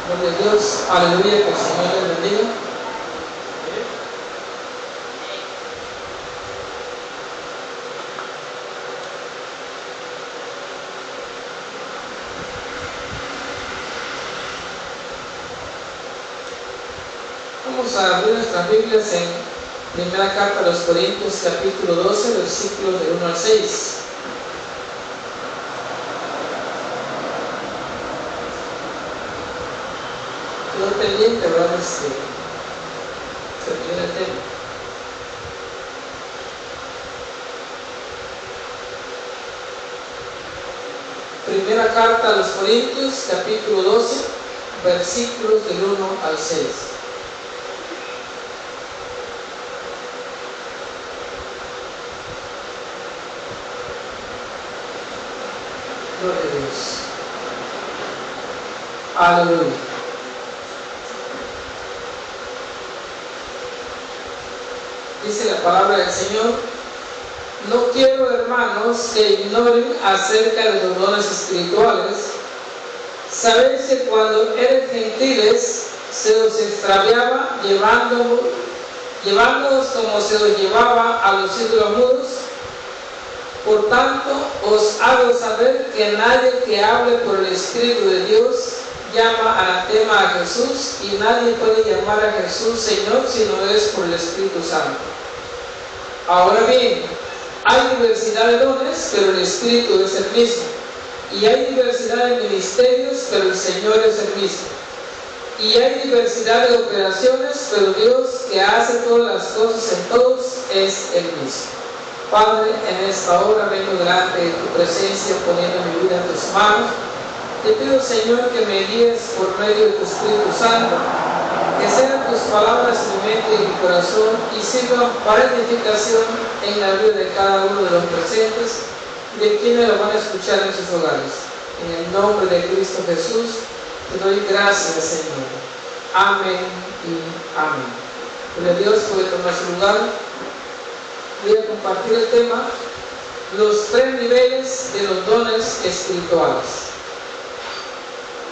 Gloria a Dios, aleluya, que el Señor les bendiga. Vamos a abrir nuestras Biblias en primera carta a los Corintios, capítulo 12, versículos de 1 al 6. Quedó pendiente, ¿verdad? Terminar el tema. Primera carta a los Corintios, capítulo 12, versículos del 1 al 6. Gloria a Dios. Aleluya. Dice la palabra del Señor: no quiero, hermanos, que ignoren acerca de los dones espirituales. Sabéis que cuando eran gentiles se os extraviaba llevándoos como se os llevaba a los ídolos mudos. Por tanto, os hago saber que nadie que hable por el Espíritu de Dios llama anatema a Jesús, y nadie puede llamar a Jesús Señor si no es por el Espíritu Santo. Ahora bien, hay diversidad de dones, pero el Espíritu es el mismo. Y hay diversidad de ministerios, pero el Señor es el mismo. Y hay diversidad de operaciones, pero Dios, que hace todas las cosas en todos, es el mismo. Padre, en esta hora vengo delante de tu presencia, poniendo mi vida en tus manos. Te pido, Señor, que me guíes por medio de tu Espíritu Santo, que sean tus palabras en mi mente y mi corazón y sirvan para edificación en la vida de cada uno de los presentes, de quienes lo van a escuchar en sus hogares. En el nombre de Cristo Jesús, te doy gracias, Señor. Amén y amén. Gloria a Dios, puede tomar su lugar. Voy a compartir el tema: los 3 niveles de los dones espirituales.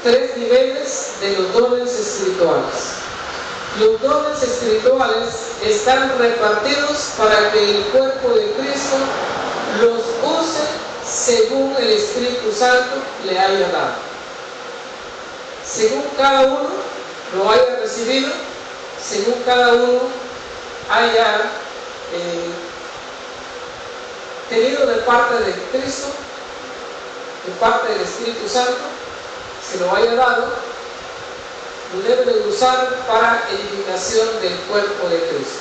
3 niveles de los dones espirituales. Los dones espirituales están repartidos para que el cuerpo de Cristo los use según el Espíritu Santo le haya dado. Según cada uno lo haya recibido, según cada uno haya tenido de parte de Cristo, de parte del Espíritu Santo, se lo haya dado, lo debe de usar para edificación del cuerpo de Cristo.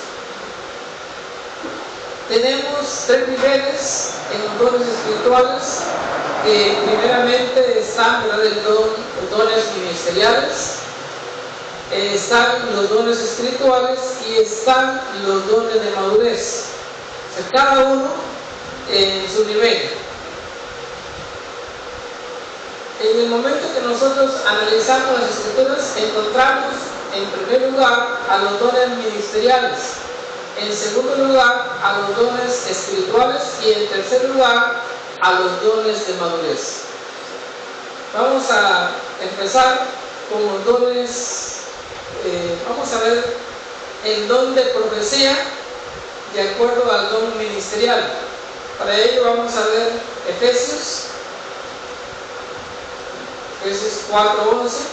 Tenemos 3 niveles en los dones espirituales, que primeramente están los dones ministeriales, están los dones espirituales y están los dones de madurez. O sea, cada uno en su nivel. En el momento que nosotros analizamos las Escrituras, encontramos en primer lugar a los dones ministeriales, en segundo lugar a los dones espirituales y en tercer lugar a los dones de madurez. Vamos a empezar con los dones. Vamos a ver el don de profecía de acuerdo al don ministerial. Para ello vamos a ver Efesios 4:11.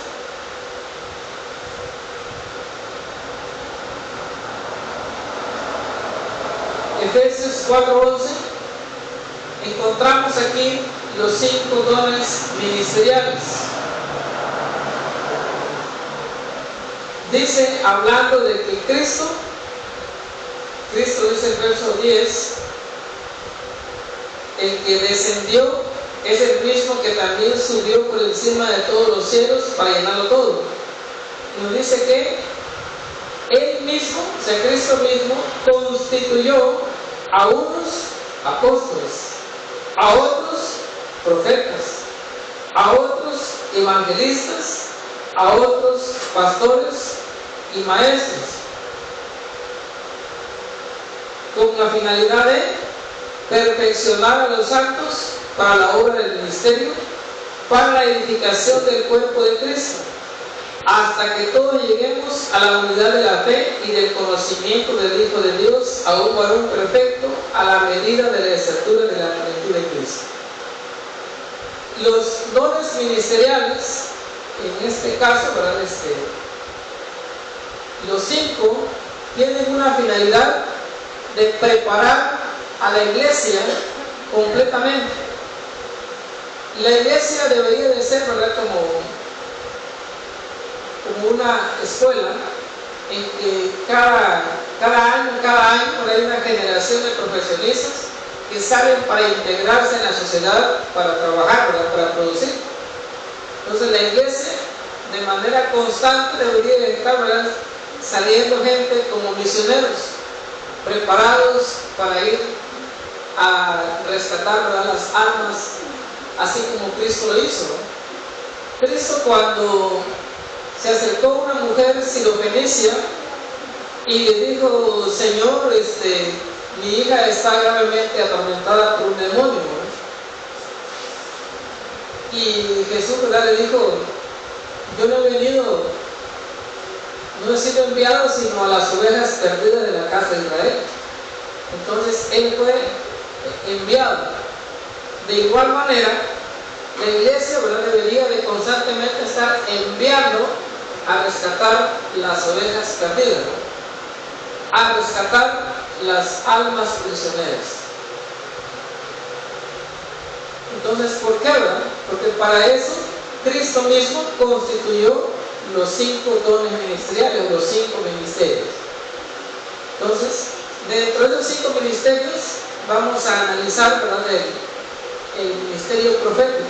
Efesios 4:11. Encontramos aquí los 5 dones ministeriales. Dice, hablando de que Cristo dice el verso 10, el que descendió es el mismo que también subió por encima de todos los cielos para llenarlo todo. Nos dice que Él mismo, o sea, Cristo mismo, constituyó a unos apóstoles, a otros profetas, a otros evangelistas, a otros pastores y maestros, con la finalidad de perfeccionar a los santos para la obra del ministerio, para la edificación del cuerpo de Cristo, hasta que todos lleguemos a la unidad de la fe y del conocimiento del Hijo de Dios, a un varón perfecto, a la medida de la estatura de la plenitud de Cristo. Los dones ministeriales, en este caso, ¿verdad? Los 5 tienen una finalidad de preparar a la iglesia completamente. La iglesia debería de ser, ¿verdad?, como una escuela en que cada año hay una generación de profesionistas que salen para integrarse en la sociedad, para trabajar, ¿verdad?, para producir. Entonces la iglesia de manera constante debería de estar, ¿verdad?, saliendo gente como misioneros preparados para ir a rescatar, ¿verdad?, las almas, así como Cristo lo hizo, ¿no? Cristo, cuando se acercó a una mujer sirofenicia y le dijo: Señor, mi hija está gravemente atormentada por un demonio, ¿no? Y Jesús, ¿verdad?, le dijo: yo no he sido enviado sino a las ovejas perdidas de la casa de Israel. Entonces él fue enviado. De igual manera, la iglesia, ¿verdad?, debería de constantemente estar enviando a rescatar las ovejas perdidas, ¿no?, a rescatar las almas prisioneras. Entonces, ¿por qué, verdad? Porque para eso Cristo mismo constituyó los 5 dones ministeriales, los 5 ministerios. Entonces, dentro de los 5 ministerios vamos a analizar, ¿verdad?, el ministerio profético.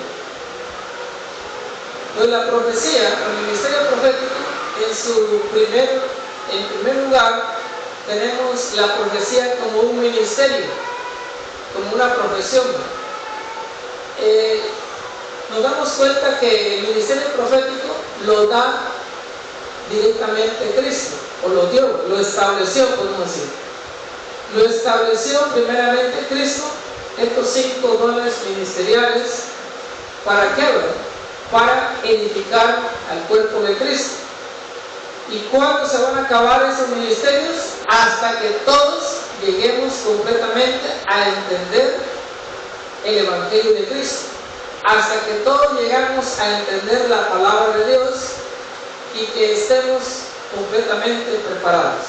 Entonces, la profecía, el ministerio profético, en primer lugar, tenemos la profecía como un ministerio, como una profesión. Nos damos cuenta que el ministerio profético lo da directamente Cristo, o lo dio, lo estableció, podemos decir. Lo estableció primeramente Cristo, estos 5 dones ministeriales. ¿Para qué, verdad? Para edificar al cuerpo de Cristo. ¿Y cuándo se van a acabar esos ministerios? Hasta que todos lleguemos completamente a entender el Evangelio de Cristo. Hasta que todos llegamos a entender la palabra de Dios y que estemos completamente preparados.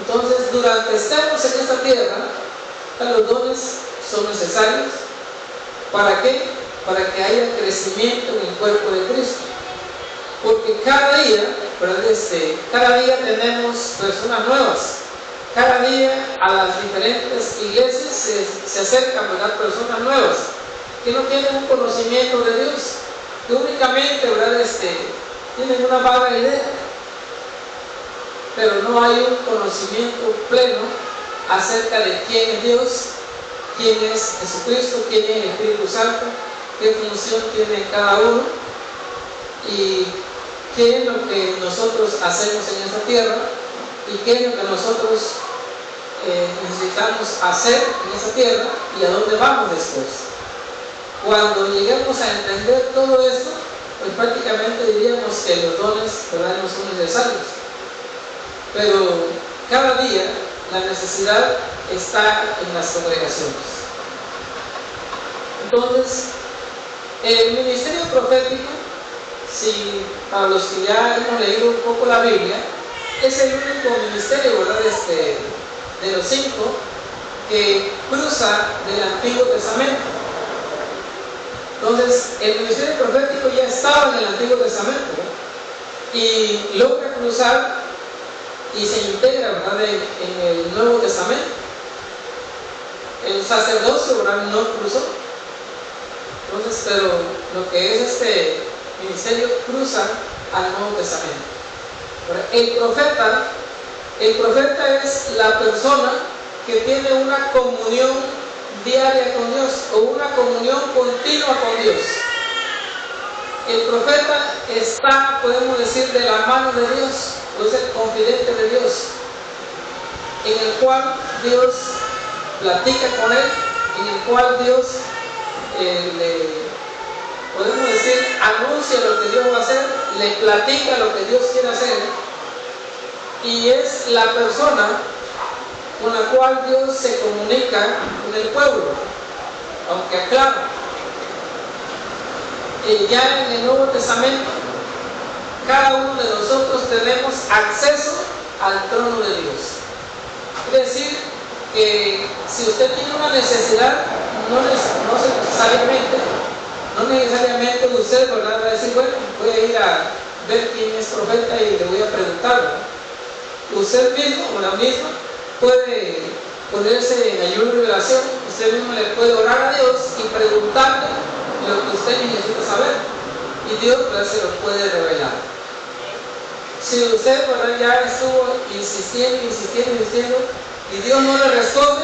Entonces, durante estemos en esta tierra, los dones son necesarios. ¿Para qué? Para que haya crecimiento en el cuerpo de Cristo. Porque cada día, ¿verdad?, cada día tenemos personas nuevas. Cada día a las diferentes iglesias se acercan, ¿verdad?, personas nuevas que no tienen un conocimiento de Dios, que únicamente, ¿verdad?, tienen una vaga idea, pero no hay un conocimiento pleno acerca de quién es Dios, quién es Jesucristo, quién es el Espíritu Santo, qué función tiene cada uno y qué es lo que nosotros hacemos en esta tierra y qué es lo que nosotros necesitamos hacer en esta tierra y a dónde vamos después. Cuando lleguemos a entender todo esto, pues prácticamente diríamos que los dones, ¿verdad?, no son necesarios. Pero cada día la necesidad está en las congregaciones. Entonces, el ministerio profético, si para los que ya hemos leído un poco la Biblia, es el único ministerio, ¿verdad?, de los 5 que cruza del Antiguo Testamento. Entonces, el ministerio profético ya estaba en el Antiguo Testamento, ¿no?, y logra cruzar y se integra, ¿verdad?, en el Nuevo Testamento. El sacerdocio, ¿verdad?, no cruzó. Entonces, pero lo que es este ministerio cruza al Nuevo Testamento. El profeta es la persona que tiene una comunión diaria con Dios o una comunión continua con Dios. El profeta está, podemos decir, de la mano de Dios, o es el confidente de Dios, en el cual Dios platica con él, en el cual Dios podemos decir, anuncia lo que Dios va a hacer, le platica lo que Dios quiere hacer, y es la persona con la cual Dios se comunica con el pueblo, aunque aclara. Ya en el Nuevo Testamento, cada uno de nosotros tenemos acceso al trono de Dios. Es decir, que si usted tiene una necesidad, no necesariamente usted, ¿verdad?, va a decir, bueno, voy a ir a ver quién es profeta y le voy a preguntar, ¿verdad? Usted mismo o la misma puede ponerse en ayuno y oración, usted mismo le puede orar a Dios y preguntarle lo que usted necesita saber, y Dios, ¿verdad?, se lo puede revelar. Si usted, ¿verdad?, ya estuvo insistiendo y Dios no le responde,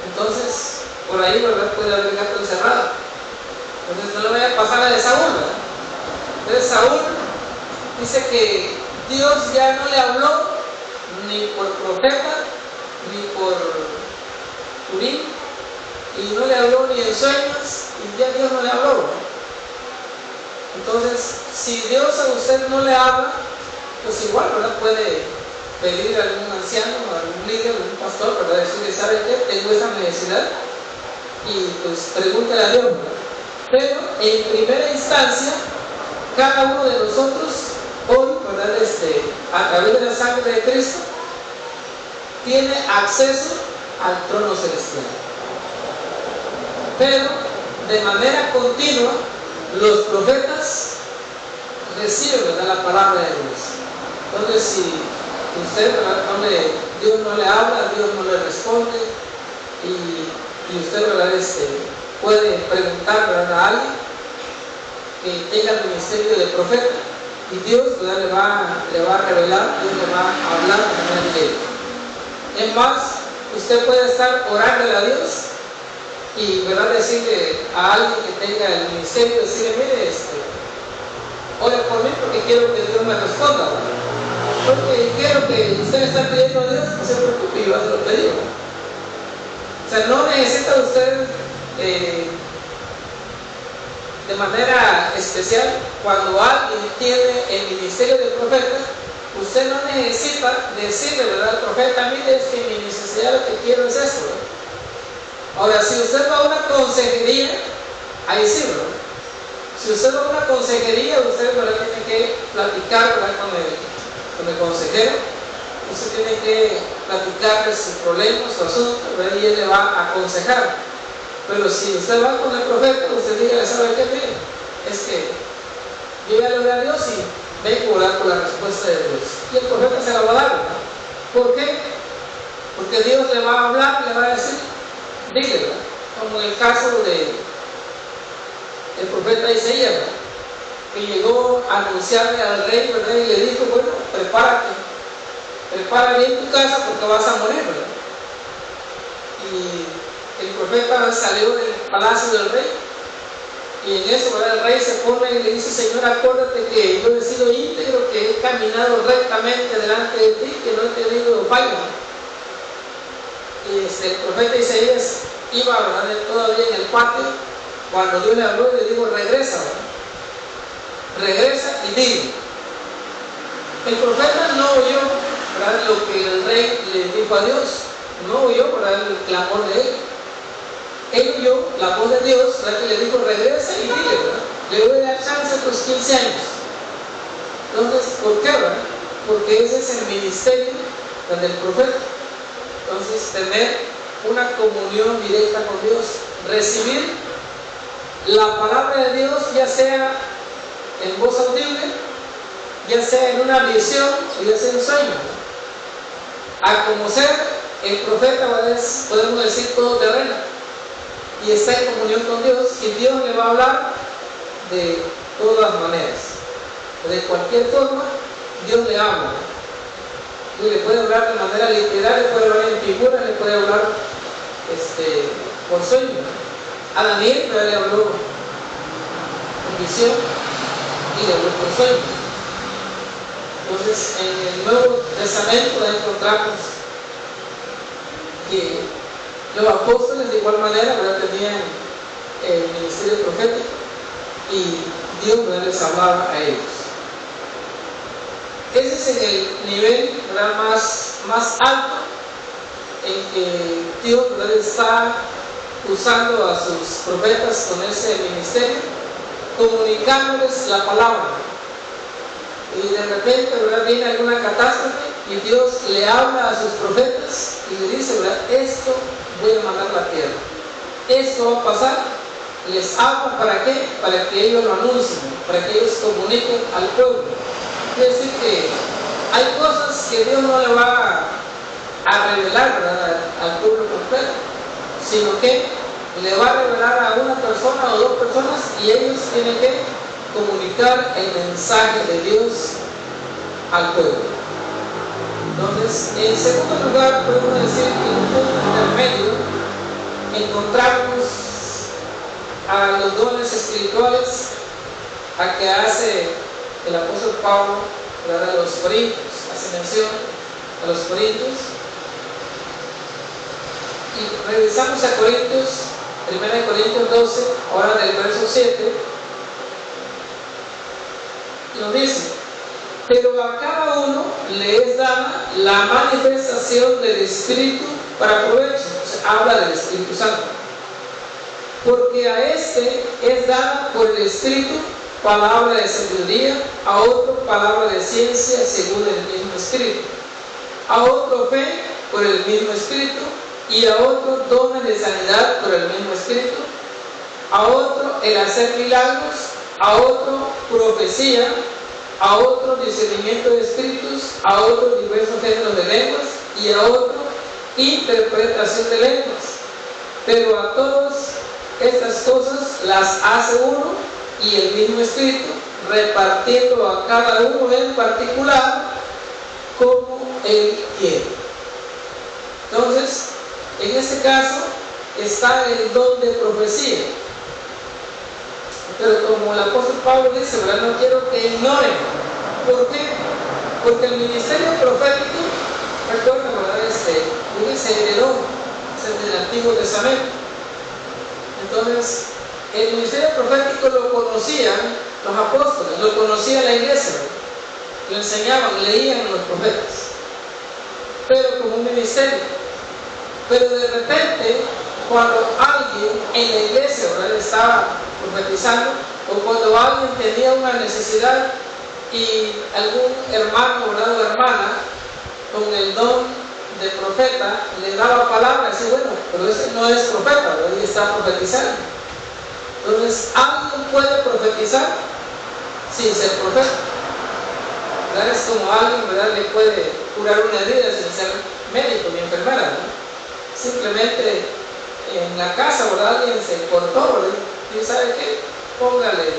entonces por ahí, ¿verdad?, puede haber gato encerrado. Entonces no le vaya a pasar a de Saúl, ¿verdad? Entonces Saúl dice que Dios ya no le habló ni por profeta ni por Urim, y no le habló ni en sueños, y ya Dios no le habló, ¿verdad? Entonces, si Dios a usted no le habla, pues igual, ¿verdad?, puede pedir a algún anciano, a algún líder, a algún pastor, ¿verdad?, decirle, ¿sabe qué? Tengo esa necesidad, y pues pregúntale a Dios, ¿verdad? Pero en primera instancia, cada uno de nosotros hoy, ¿verdad?, a través de la sangre de Cristo, tiene acceso al trono celestial. Pero de manera continua, los profetas reciben, ¿verdad?, la palabra de Dios. Entonces, si usted, ¿verdad?, Dios no le habla, Dios no le responde, y usted, ¿verdad?, puede preguntar, ¿verdad?, a alguien que tenga el ministerio de profeta, y Dios, ¿verdad?, le va a revelar, Dios le va a hablar de manera directa. Es más, usted puede estar orando a Dios y, ¿verdad?, decirle a alguien que tenga el ministerio, decirle, mire, ore por mí porque quiero que Dios me responda, ¿verdad? Porque quiero que usted le está pidiendo a Dios, no se preocupe, yo se lo pedí. O sea, no necesita usted de manera especial, cuando alguien tiene el ministerio de profeta, usted no necesita decirle, ¿verdad?, al profeta, mire, es que mi necesidad, lo que quiero es esto, ¿verdad? Ahora, si usted va a una consejería, ahí sí, ¿verdad? Si usted va a una consejería, usted, ¿verdad?, tiene que platicar, ¿verdad?, con el consejero. Usted tiene que platicarle su problema, su asunto, ¿verdad?, y él le va a aconsejar. Pero si usted va con el profeta, usted diga, ¿sabe qué? Mire, es que yo ya le oré a Dios y vengo a orar por la respuesta de Dios. Y el profeta se la va a dar, ¿verdad? ¿Por qué? Porque Dios le va a hablar, le va a decir, dile, ¿verdad? Como en el caso del profeta Isaías, ¿verdad?, que llegó a anunciarle al rey, ¿verdad?, y le dijo, bueno, prepara bien tu casa porque vas a morir, ¿verdad? Y el profeta salió del palacio del rey, y en eso, ¿verdad?, el rey se pone y le dice, Señor, acuérdate que yo he sido íntegro, que he caminado rectamente delante de ti, que no he tenido falla. Y el profeta Isaías iba, ¿verdad?, todavía en el patio, cuando Dios le habló y le dijo, regresa, ¿verdad?, regresa y dile. El profeta no oyó, ¿verdad?, lo que el rey le dijo a Dios, no oyó, ¿verdad?, el clamor de él. Él oyó la voz de Dios, ¿verdad?, que le dijo, regresa y dile, ¿verdad?, le voy a dar chance a tus 15 años. Entonces, ¿por qué, verdad? Porque ese es el ministerio del profeta. Entonces, tener una comunión directa con Dios, recibir la palabra de Dios, ya sea en voz audible, ya sea en una visión o ya sea en sueño. A como sea, el profeta, ¿verdad?, es, podemos decir, todo terreno, y está en comunión con Dios, y Dios le va a hablar de todas maneras. De cualquier forma, Dios le habla. Dios le puede hablar de manera literal, le puede hablar en figuras, le puede hablar por sueño. A Daniel le habló en visión y le habló por sueño. Entonces, en el Nuevo Testamento encontramos que los apóstoles de igual manera, ¿verdad?, tenían el ministerio profético, y Dios, ¿verdad?, les hablaba a ellos. ese es en el nivel, ¿verdad?, más alto en que Dios, ¿verdad?, está usando a sus profetas con ese ministerio, comunicándoles la palabra. Y de repente, ¿verdad?, viene alguna catástrofe y Dios le habla a sus profetas y le dice, ¿verdad?, esto voy a mandar a la tierra, esto va a pasar. Les habla, ¿para qué? Para que ellos lo anuncien, para que ellos comuniquen al pueblo. Quiere decir que hay cosas que Dios no le va a revelar, ¿verdad?, al pueblo completo, sino que le va a revelar a una persona o dos personas y ellos tienen que comunicar el mensaje de Dios al pueblo. Entonces, en segundo lugar, podemos decir que en un punto intermedio encontramos a los dones espirituales a que hace el apóstol Pablo, ¿verdad?, a los Corintios, hace mención a los Corintios. Y regresamos a Corintios, 1 Corintios 12, ahora del verso 7, y nos dice: pero a cada uno le es dada la manifestación del Espíritu para provecho. O sea, habla del Espíritu Santo. Porque a este es dada por el Espíritu palabra de sabiduría, a otro palabra de ciencia según el mismo Espíritu, a otro fe por el mismo Espíritu, y a otro dones de sanidad por el mismo Espíritu, a otro el hacer milagros, a otro profecía, a otro discernimiento de espíritus, a otro diversos géneros de lenguas, y a otro interpretación de lenguas. Pero a todas estas cosas las hace uno y el mismo Espíritu, repartiendo a cada uno en particular como Él quiere. Entonces, en este caso está el don de profecía. Pero como el apóstol Pablo dice, ¿verdad?, no quiero que ignoren. ¿Por qué? Porque el ministerio profético, recuerden, ¿verdad?, se heredó desde el Antiguo Testamento. Entonces, el ministerio profético lo conocían los apóstoles, lo conocía la iglesia, lo enseñaban, leían los profetas, pero como un ministerio. Pero de repente, cuando alguien en la iglesia, ¿verdad?, estaba profetizando, o cuando alguien tenía una necesidad y algún hermano, ¿verdad?, o hermana con el don de profeta le daba palabra, y decía, bueno, pero ese no es profeta, ¿verdad?, y está profetizando. Entonces, alguien puede profetizar sin ser profeta, ¿verdad? Es como alguien, ¿verdad?, le puede curar una herida sin ser médico ni enfermera, ¿verdad? Simplemente en la casa, ¿verdad?, alguien se cortó, ¿verdad?, y ¿sabe qué? Póngale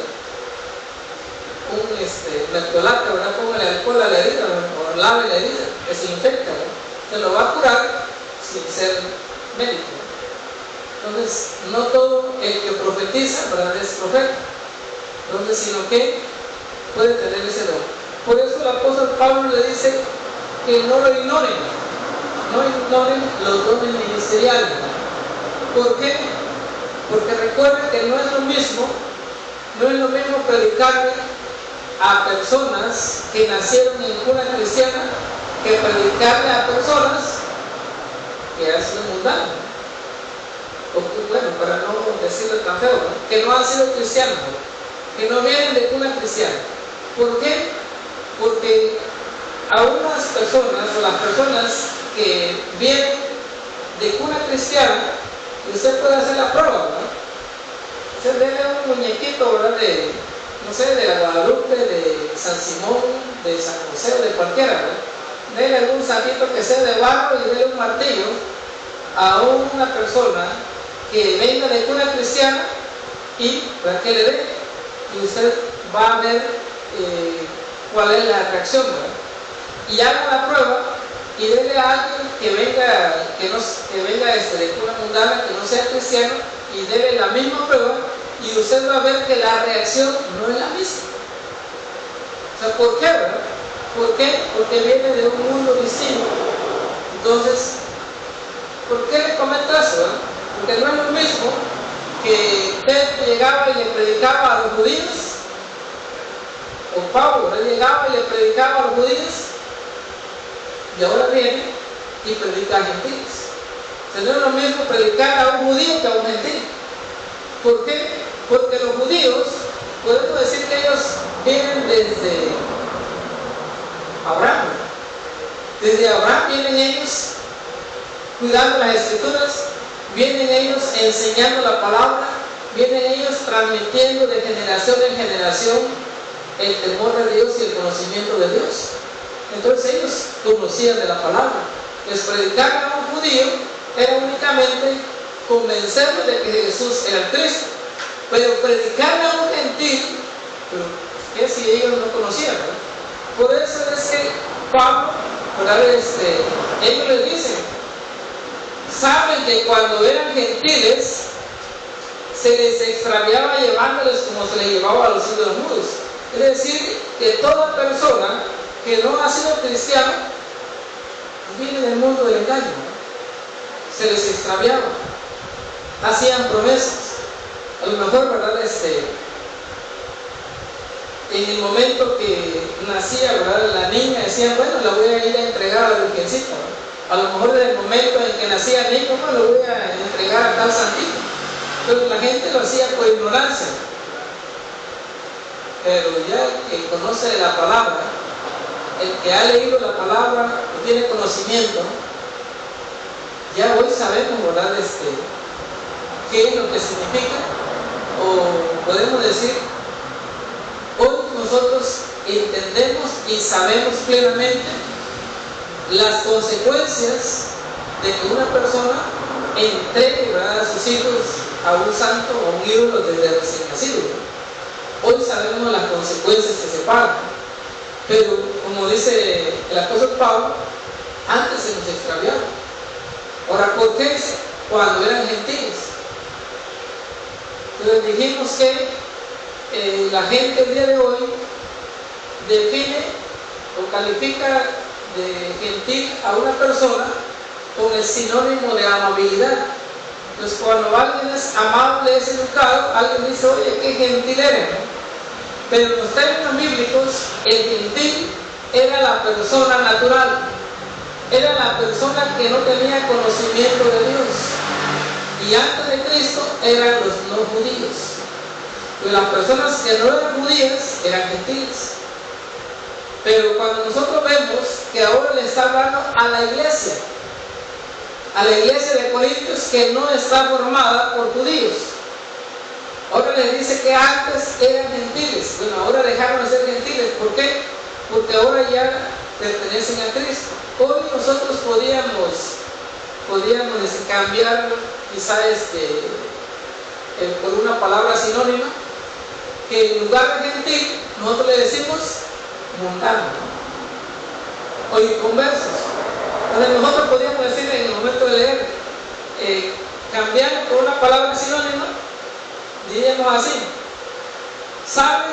un mertiolate, ¿verdad?, póngale alcohol a la herida, ¿verdad?, o lave la herida, que se infecta, ¿verdad?, se lo va a curar sin ser médico. Entonces, no todo el que profetiza, ¿verdad?, es profeta. Entonces, sino que puede tener ese don. Por eso el apóstol Pablo le dice que no lo ignoren, no ignoren los dones ministeriales. ¿Por qué? Porque recuerden que no es lo mismo predicarle a personas que nacieron en cuna cristiana que predicarle a personas que han sido mundanas, o bueno, para no decirlo tan feo, ¿no?, que no han sido cristianos, que no vienen de cuna cristiana. ¿Por qué? Porque a unas personas, o las personas que vienen de cuna cristiana, usted puede hacer la prueba, ¿no? Usted debe un muñequito, ¿verdad?, no sé, de la Guadalupe, de San Simón, de San José, o de cualquiera, ¿verdad? Dele algún saquito que sea de barro y dele un martillo a una persona que venga de cuna cristiana y para que le dé, y usted va a ver cuál es la reacción, ¿verdad? Y haga la prueba y dele a alguien que venga de cuna mundana, que no sea cristiano, y dele la misma prueba, y usted va a ver que la reacción no es la misma. O sea, ¿por qué, verdad? ¿Por qué? Porque viene de un mundo distinto. Entonces, ¿por qué le comento eso, verdad? Porque no es lo mismo que usted llegaba y le predicaba a los judíos, o Pablo, él llegaba y le predicaba a los judíos, y ahora viene y predica a gentiles. O sea, no es lo mismo predicar a un judío que a un gentil. ¿Por qué? Porque los judíos, podemos decir que ellos vienen desde Abraham. Desde Abraham vienen ellos cuidando las escrituras, vienen ellos enseñando la palabra, vienen ellos transmitiendo de generación en generación el temor de Dios y el conocimiento de Dios. Entonces ellos conocían de la palabra. Les predicar a un judío era únicamente convencerlo de que Jesús era el Cristo. Pero predicarle a un gentil, pero ¿qué si ellos no conocían? ¿verdad? Por eso es que Pablo, ellos les dicen, saben que cuando eran gentiles se les extraviaba llevándoles como se les llevaba a los ídolos mudos. Es decir, que toda persona que no ha sido cristiano viene del mundo del engaño, ¿no? Se les extraviaba, hacían promesas. A lo mejor, ¿verdad? En el momento que nacía, ¿verdad? La niña decía, bueno, la voy a ir a entregar a la Virgencita, ¿no? A lo mejor desde el momento en que nacía el niño, no, lo voy a entregar a tal santito. Pero la gente lo hacía por ignorancia. Pero ya el que conoce la palabra, el que ha leído la palabra, que tiene conocimiento, ya hoy sabemos, ¿verdad? ¿Qué es lo que significa? O podemos decir, hoy nosotros entendemos y sabemos plenamente las consecuencias de que una persona entregue, ¿verdad?, a sus hijos a un santo o a un ídolo desde recién nacido. Hoy sabemos las consecuencias que se pagan, pero como dice el apóstol Pablo, antes se nos extraviaba. Ahora, ¿por qué? Cuando eran gentiles. Entonces dijimos que la gente el día de hoy define o califica de gentil a una persona con el sinónimo de amabilidad. Entonces, cuando alguien es amable, es educado, alguien dice, oye, qué gentil eres, ¿no? Pero en los términos bíblicos, el gentil era la persona natural, era la persona que no tenía conocimiento de Dios. Y antes de Cristo eran los no judíos. Pero las personas que no eran judías eran gentiles. Pero cuando nosotros vemos que ahora le está hablando a la iglesia de Corintios, que no está formada por judíos. Ahora les dice que antes eran gentiles. Bueno, ahora dejaron de ser gentiles. ¿Por qué? Porque ahora ya pertenecen a Cristo. Hoy nosotros podíamos cambiar quizá por una palabra sinónima, que en lugar de gentil nosotros le decimos mundano, ¿no? O inconversos. Entonces nosotros podríamos decir en el momento de leer, cambiando por una palabra sinónima, diríamos así: saben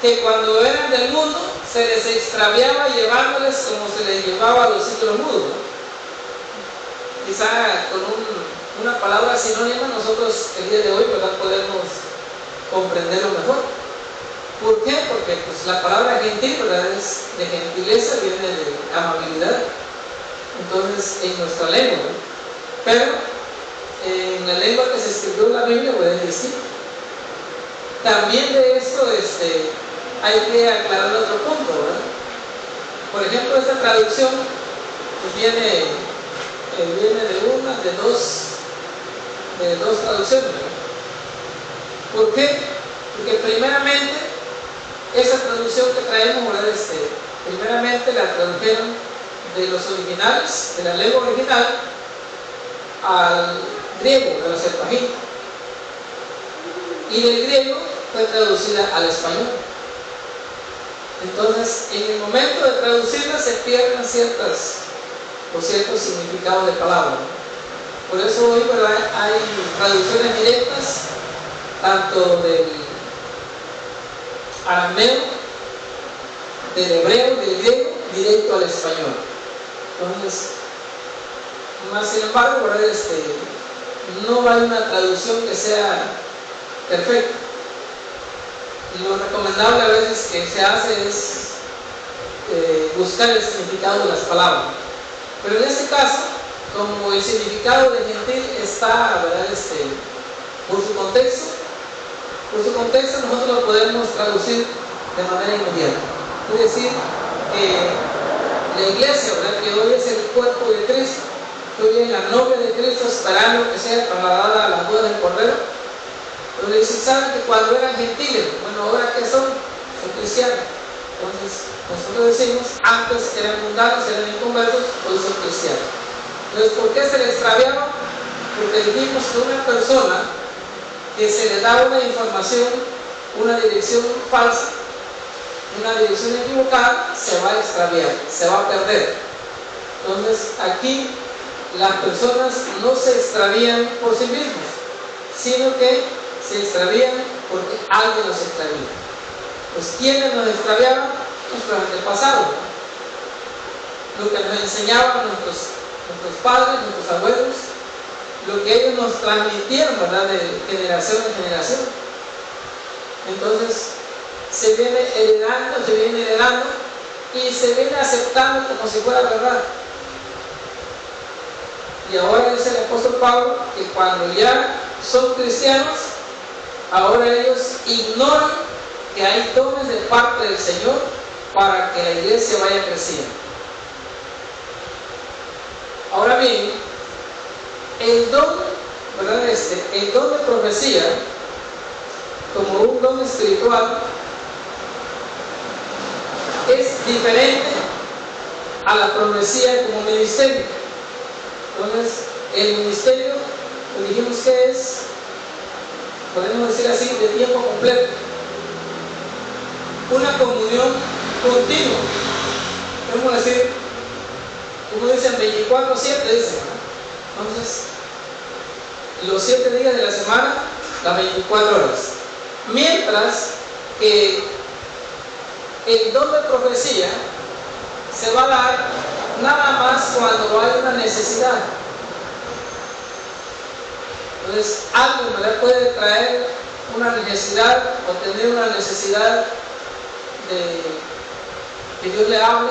que cuando eran del mundo se les extraviaba llevándoles como se les llevaba a los ídolos mudos, ¿no? Quizá con una palabra sinónima nosotros el día de hoy, ¿verdad?, podemos comprenderlo mejor. ¿Por qué? Porque pues, la palabra gentil, ¿verdad?, es de gentileza, viene de amabilidad. Entonces, en nuestra lengua, ¿no? Pero en la lengua que se escribió en la Biblia, pues es distinto. También de esto hay que aclarar otro punto, ¿verdad? Por ejemplo, esta traducción pues, viene de dos traducciones, ¿no? ¿Por qué? Porque primeramente esa traducción que traemos, ¿verdad?, primeramente la tradujeron de los originales, de la lengua original, al griego, de la Septuaginta, y del griego fue traducida al español. Entonces, en el momento de traducirla se pierden ciertos significados de palabras. Por eso hoy, ¿verdad?, hay traducciones directas, tanto del arameo, del hebreo, del griego, directo al español. Entonces, más sin embargo, ¿verdad?, no hay una traducción que sea perfecta. Lo recomendable a veces que se hace es buscar el significado de las palabras. Pero en este caso, como el significado de gentil está, ¿verdad? Por su contexto nosotros lo podemos traducir de manera inmediata. Es decir, que la iglesia, ¿verdad? Que hoy es el cuerpo de Cristo, que hoy es la novia de Cristo, esperando que sea trasladada a las bodas del Cordero. Entonces dice, ¿saben que cuando eran gentiles? Bueno, ¿ahora qué son? Son cristianos. Entonces, nosotros decimos, antes eran mundanos, eran inconversos, hoy son cristianos. Entonces, ¿por qué se les extraviaba? Porque dijimos que una persona que se le da una información, una dirección falsa, una dirección equivocada, se va a extraviar, se va a perder. Entonces, aquí las personas no se extravían por sí mismos, sino que se extravían porque alguien los extravía. Pues, ¿quiénes nos extraviaban? Nuestros antepasados. Lo que nos enseñaban nuestros padres, nuestros abuelos, lo que ellos nos transmitieron, ¿verdad? De generación en generación. Entonces, se viene heredando y se viene aceptando como si fuera verdad. Y ahora dice el apóstol Pablo que cuando ya son cristianos, ahora ellos ignoran que hay dones de parte del Señor para que la iglesia vaya creciendo. Ahora bien, el don, ¿verdad? El don de profecía, como un don espiritual, es diferente a la profecía como ministerio. Entonces, el ministerio, dijimos que es, podemos decir así, de tiempo completo. Una comunión continua. Podemos decir, como dicen, 24/7, dicen. Entonces, los 7 días de la semana, las 24 horas. Mientras que el don de profecía se va a dar nada más cuando hay una necesidad. Entonces, algo, ¿verdad?, puede traer una necesidad o tener una necesidad de que Dios le hable,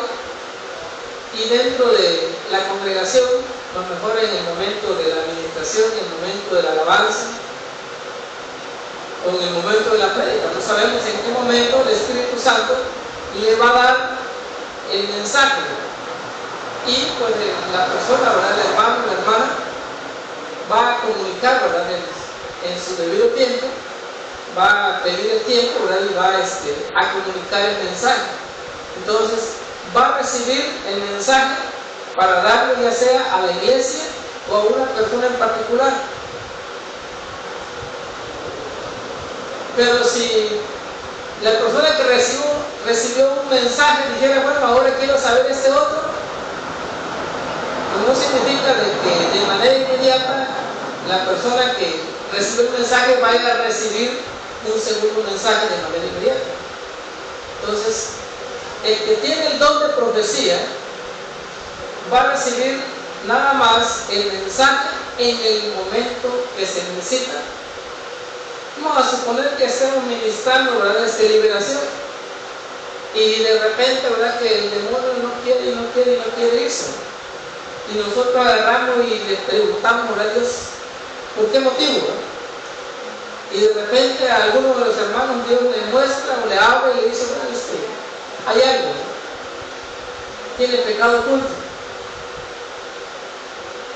y dentro de la congregación, a lo mejor en el momento de la administración, en el momento de la alabanza o en el momento de la prédica, no sabemos en qué momento el Espíritu Santo le va a dar el mensaje, y pues la persona, ¿verdad?, el hermano, la hermana, va a comunicar, ¿verdad?, en su debido tiempo, va a pedir el tiempo, ¿verdad?, y va a comunicar el mensaje. Entonces, va a recibir el mensaje para darlo ya sea a la iglesia o a una persona en particular. Pero si la persona que recibió un mensaje dijera, bueno, ahora quiero saber este otro, pues no significa de que de manera inmediata la persona que recibe el mensaje vaya a recibir un segundo mensaje de manera inmediata. Entonces, el que tiene el don de profecía va a recibir nada más el mensaje en el momento que se necesita. Vamos a suponer que estemos ministrando, ¿verdad?, liberación, y de repente, ¿verdad?, que el demonio no quiere irse, y nosotros agarramos y le preguntamos a Dios ¿por qué motivo? Y de repente a alguno de los hermanos Dios le muestra o le habla y le dice, bueno, hay algo, tiene pecado oculto,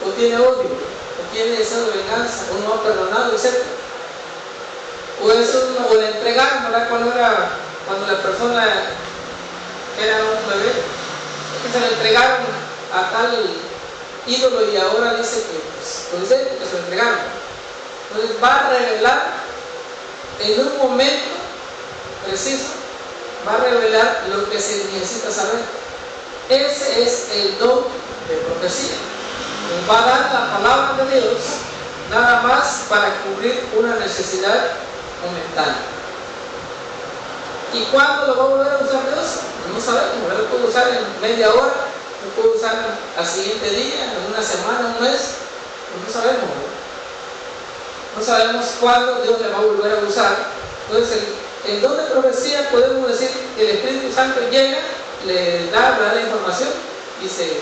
o tiene odio, o tiene deseo de venganza, o no ha perdonado, etc. O le entregaron, ¿verdad?, cuando la persona era un bebé, que se le entregaron a tal ídolo y ahora dice que pues se lo entregaron. Entonces va a revelar en un momento preciso, va a revelar lo que se necesita saber. Ese es el don de profecía. Nos va a dar la palabra de Dios nada más para cubrir una necesidad momentánea. ¿Y cuándo lo va a volver a usar Dios? No sabemos. Lo puede usar en media hora, lo puede usar al siguiente día, en una semana, un mes. No sabemos. No sabemos cuándo Dios le va a volver a usar. Entonces, el don de profecía, podemos decir que el Espíritu Santo llega, le da la información, dice,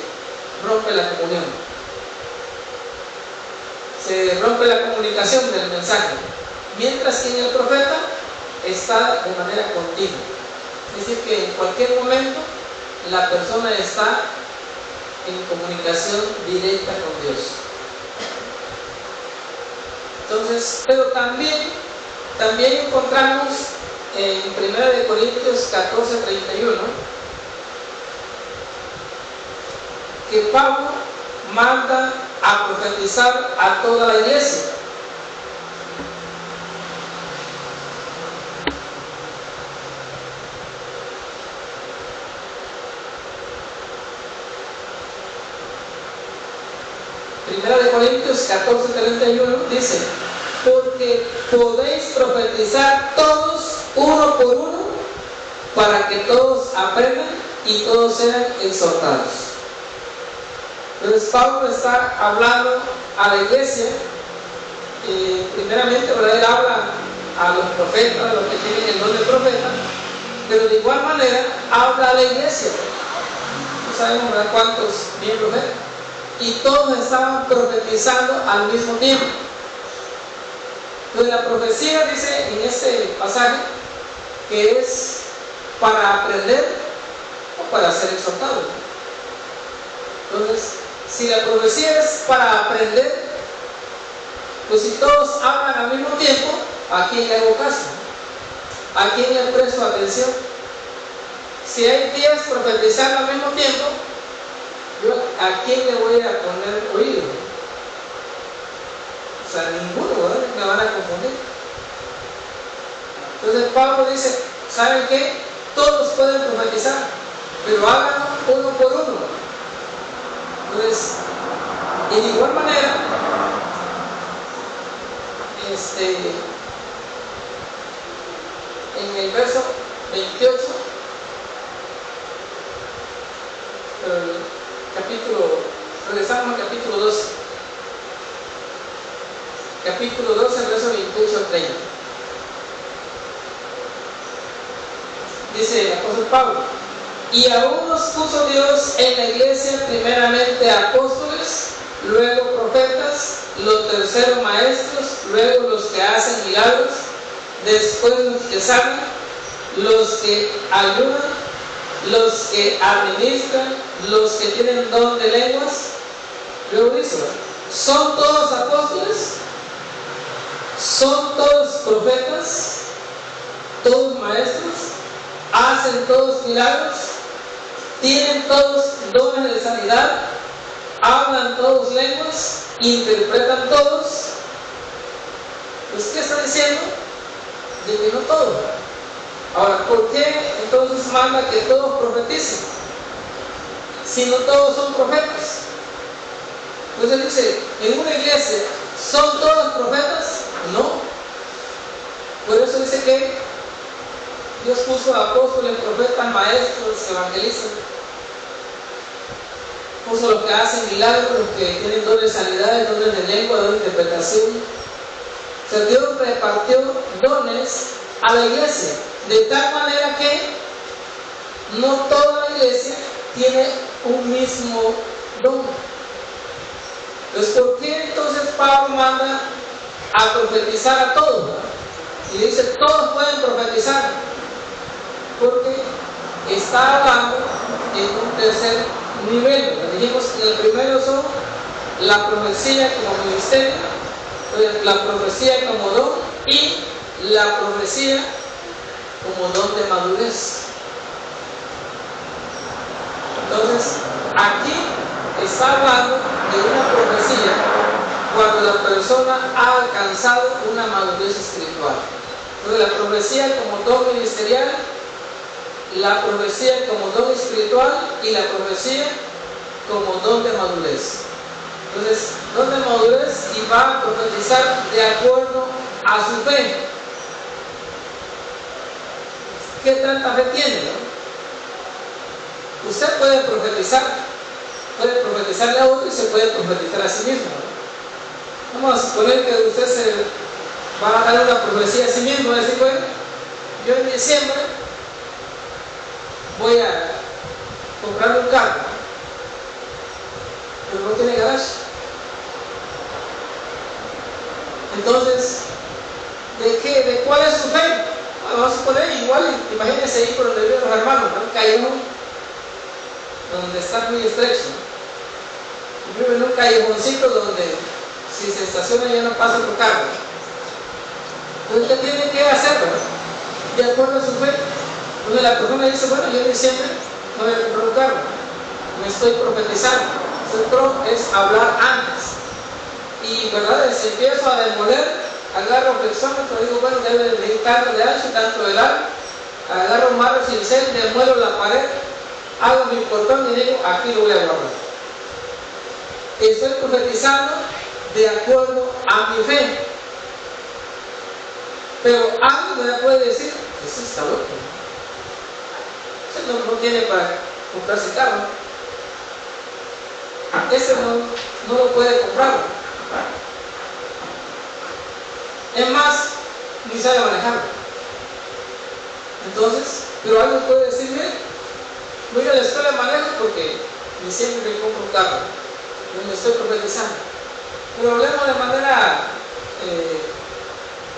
rompe la comunión. Se rompe la comunicación del mensaje. Mientras que en el profeta está de manera continua. Es decir, que en cualquier momento la persona está en comunicación directa con Dios. Entonces, pero también encontramos en 1 Corintios 14:31 que Pablo manda a profetizar a toda la iglesia. Primera de Corintios 14:31 dice: porque podéis profetizar todos uno por uno, para que todos aprendan y todos sean exhortados. Entonces Pablo está hablando a la iglesia, primeramente, ¿verdad? Él habla a los profetas, a los que tienen el don de profeta, pero de igual manera habla a la iglesia. No sabemos, ¿verdad?, cuántos miembros eran, y todos estaban profetizando al mismo tiempo. Entonces la profecía dice en este pasaje que es para aprender o para ser exhortado. Entonces, si la profecía es para aprender, pues si todos hablan al mismo tiempo, ¿a quién le hago caso? ¿A quién le presto atención? Si hay 10 profetizando al mismo tiempo, ¿yo a quién le voy a poner oído? O sea, ninguno, ¿verdad? Me van a confundir. Entonces Pablo dice, ¿saben qué? Todos pueden profetizar, pero háganlo uno por uno. Entonces, y de igual manera, en el verso 28, regresamos al capítulo 12. Capítulo 12, verso 28 al 30. Dice el apóstol Pablo: y aún nos puso Dios en la iglesia primeramente apóstoles, luego profetas, los terceros maestros, luego los que hacen milagros, después los que sanan, los que ayudan, los que administran, los que tienen don de lenguas. Luego dice: ¿son todos apóstoles? ¿Son todos profetas? ¿Todos maestros? ¿Hacen todos milagros? ¿Tienen todos dones de sanidad? ¿Hablan todos lenguas? ¿Interpretan todos? Pues, ¿qué está diciendo? De que no todos. Ahora, ¿por qué entonces manda que todos profeticen? Si no todos son profetas. Entonces dice, en una iglesia, ¿son todos profetas? No. Por eso dice que Dios puso apóstoles, profetas, maestros, evangelistas. Puso los que hacen milagros, los que tienen dones de sanidad, dones de lengua, dones de interpretación. O sea, Dios repartió dones a la iglesia, de tal manera que no toda la iglesia tiene un mismo don. Entonces, ¿por qué entonces Pablo manda a profetizar a todos? Y dice, todos pueden profetizar, porque está hablando en un tercer nivel. Dijimos que el primero son la profecía como ministerio, la profecía como don y la profecía como don de madurez. Entonces, aquí está hablando de una profecía cuando la persona ha alcanzado una madurez espiritual. Entonces, la profecía como don ministerial, la profecía como don espiritual y la profecía como don de madurez. Entonces, don de madurez y va a profetizar de acuerdo a su fe. ¿Qué tanta fe tiene, no? Usted puede profetizarle a otro y se puede profetizar a sí mismo, ¿no? Vamos a suponer que usted se va a dar una profecía a sí mismo, a decir, bueno, yo en diciembre voy a comprar un carro. pero no tiene garage. Entonces, ¿de cuál es su fe? Bueno, vamos a suponer igual, imagínense ahí por donde viven los hermanos, ¿no? Un callejón donde está muy estrecho, ¿no? Viven en un callejoncito donde si se estaciona ya no pasa otro carro. Entonces, ¿qué tiene que hacer? De acuerdo a su fe. Entonces la persona dice, bueno, yo en diciembre no voy a comprar un carro, me estoy profetizando. Otro es hablar antes. Y verdad, si empiezo a demoler, agarro flexómetro, digo, bueno, debe de ir tanto de ancho, tanto de largo, agarro un marro cincel, demuelo la pared, hago mi portón y digo, aquí lo voy a guardar. Estoy profetizando de acuerdo a mi fe. Pero alguien me puede decir, eso está loco. Usted no tiene para comprarse carro. Ese no lo puede comprar. Es más, ni sabe manejarlo. Entonces, pero alguien puede decir, mire, voy a la escuela de manejo porque ni siempre me compro un carro. Yo me estoy profetizando. Pero hablemos de manera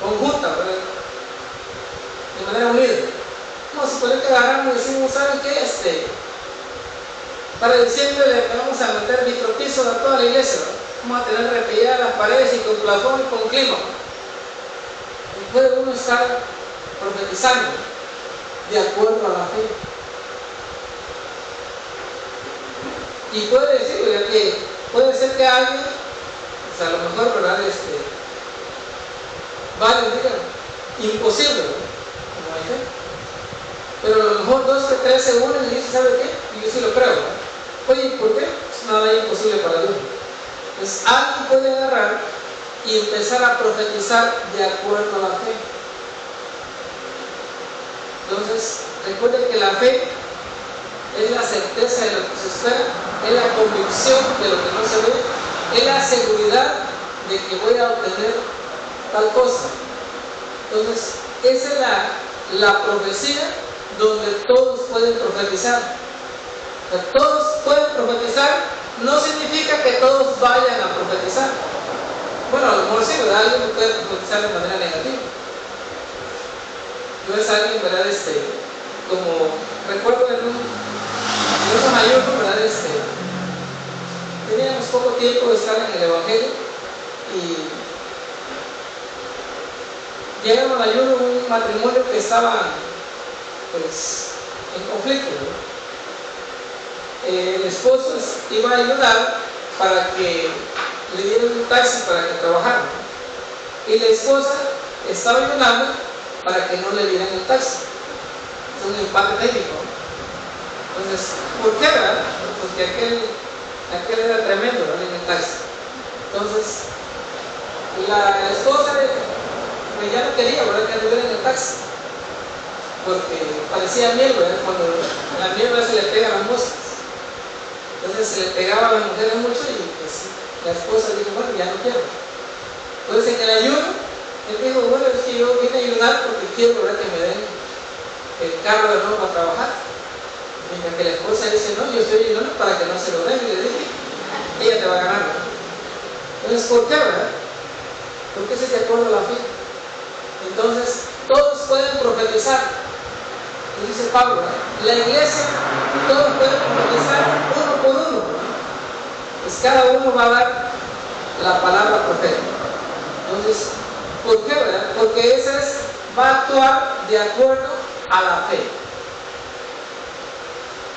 conjunta, de manera unida. Vamos a suponer que agarramos y decimos, ¿saben qué? Para diciembre le vamos a meter micropisos a toda la iglesia, ¿no? Vamos a tener repelladas las paredes y con plafón y con clima. Y puede uno estar profetizando de acuerdo a la fe. Y puede decir, ¿verdad? Que puede ser que alguien, o sea, a lo mejor, ¿verdad? Vale, digan, imposible, ¿no? Como hay fe. Pero a lo mejor 2 que 3 se unen y dicen, ¿sabe qué? Y yo sí lo creo, ¿no? Oye, ¿por qué? Pues nada es imposible para Dios. Entonces, alguien puede agarrar y empezar a profetizar de acuerdo a la fe. Entonces, recuerden que la fe es la certeza de lo que se espera, es la convicción de lo que no se ve, es la seguridad de que voy a obtener tal cosa. Entonces, esa es la profecía donde todos pueden profetizar. O sea, todos pueden profetizar, no significa que todos vayan a profetizar. Bueno, a lo mejor sí, ¿verdad? Alguien puede profetizar de manera negativa. Yo es alguien, ¿verdad? Como recuerdo en unos ayunos, ¿verdad? Teníamos poco tiempo de estar en el Evangelio y llegaron al ayuno un matrimonio que estaba, pues, en conflicto, ¿no? El esposo iba a ayudar para que le dieran un taxi para que trabajara, y la esposa estaba ayudando para que no le dieran el taxi. Es un empate técnico. Entonces, ¿por qué, verdad? Porque aquel era tremendo, ¿verdad? En el taxi. Entonces, la esposa pues ya no quería, ¿verdad? Que anduviera en el taxi, porque parecía miel, ¿verdad? Cuando la miel se le pega a las moscas. Entonces se le pegaba a las mujeres mucho y pues la esposa dijo, bueno, ya no quiero. Entonces en el ayuno, él dijo, bueno, es que yo vine a ayudar porque quiero, ¿verdad? Que me den el carro de nuevo para trabajar. Mientras que la esposa dice, no, yo estoy ayudando para que no se lo den. Y le dije, ella te va a ganar, ¿verdad? Entonces, ¿por qué, verdad? Porque ese es de acuerdo a la fe. Entonces, todos pueden profetizar. Y dice Pablo, ¿verdad? La iglesia, todos pueden profetizar uno por uno. Pues cada uno va a dar la palabra profética. Entonces, ¿por qué, verdad? Porque va a actuar de acuerdo a la fe.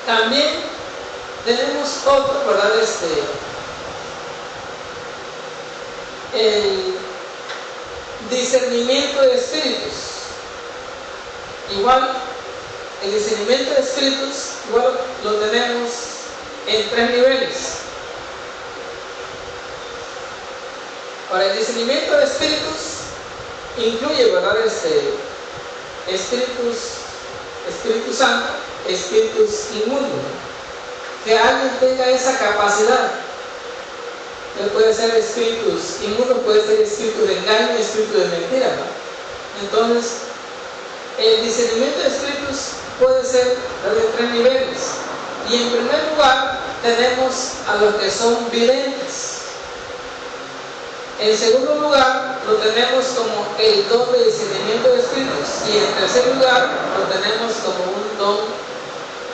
También tenemos otro, ¿verdad? El discernimiento de espíritus. Igual, el discernimiento de espíritus, igual lo tenemos en 3 niveles. Para el discernimiento de espíritus, incluye, ¿verdad? Espíritu Santo, espíritus inmundos. Que alguien tenga esa capacidad. Puede ser espíritus inmundos, puede ser espíritu de engaño, espíritu de mentira, ¿no? Entonces, el discernimiento de espíritus puede ser de 3 niveles. Y en primer lugar, tenemos a los que son videntes. En segundo lugar, lo tenemos como el don de discernimiento de espíritus, y en tercer lugar, lo tenemos como un don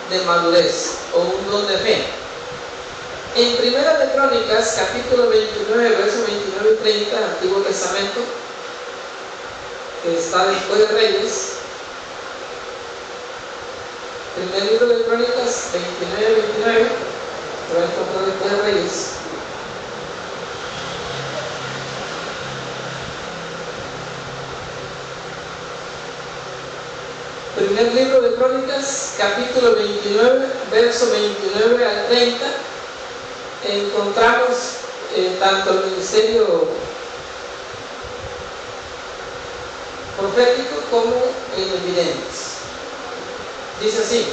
de madurez o un don de fe. En Primera de Crónicas, capítulo 29, versos 29 y 30, Antiguo Testamento, que está después de Reyes. Primer libro de Crónicas, 29, lo voy a encontrar después de Reyes. Primer libro de Crónicas, capítulo 29, verso 29 al 30, encontramos tanto el ministerio profético como en los videntes. Dice así: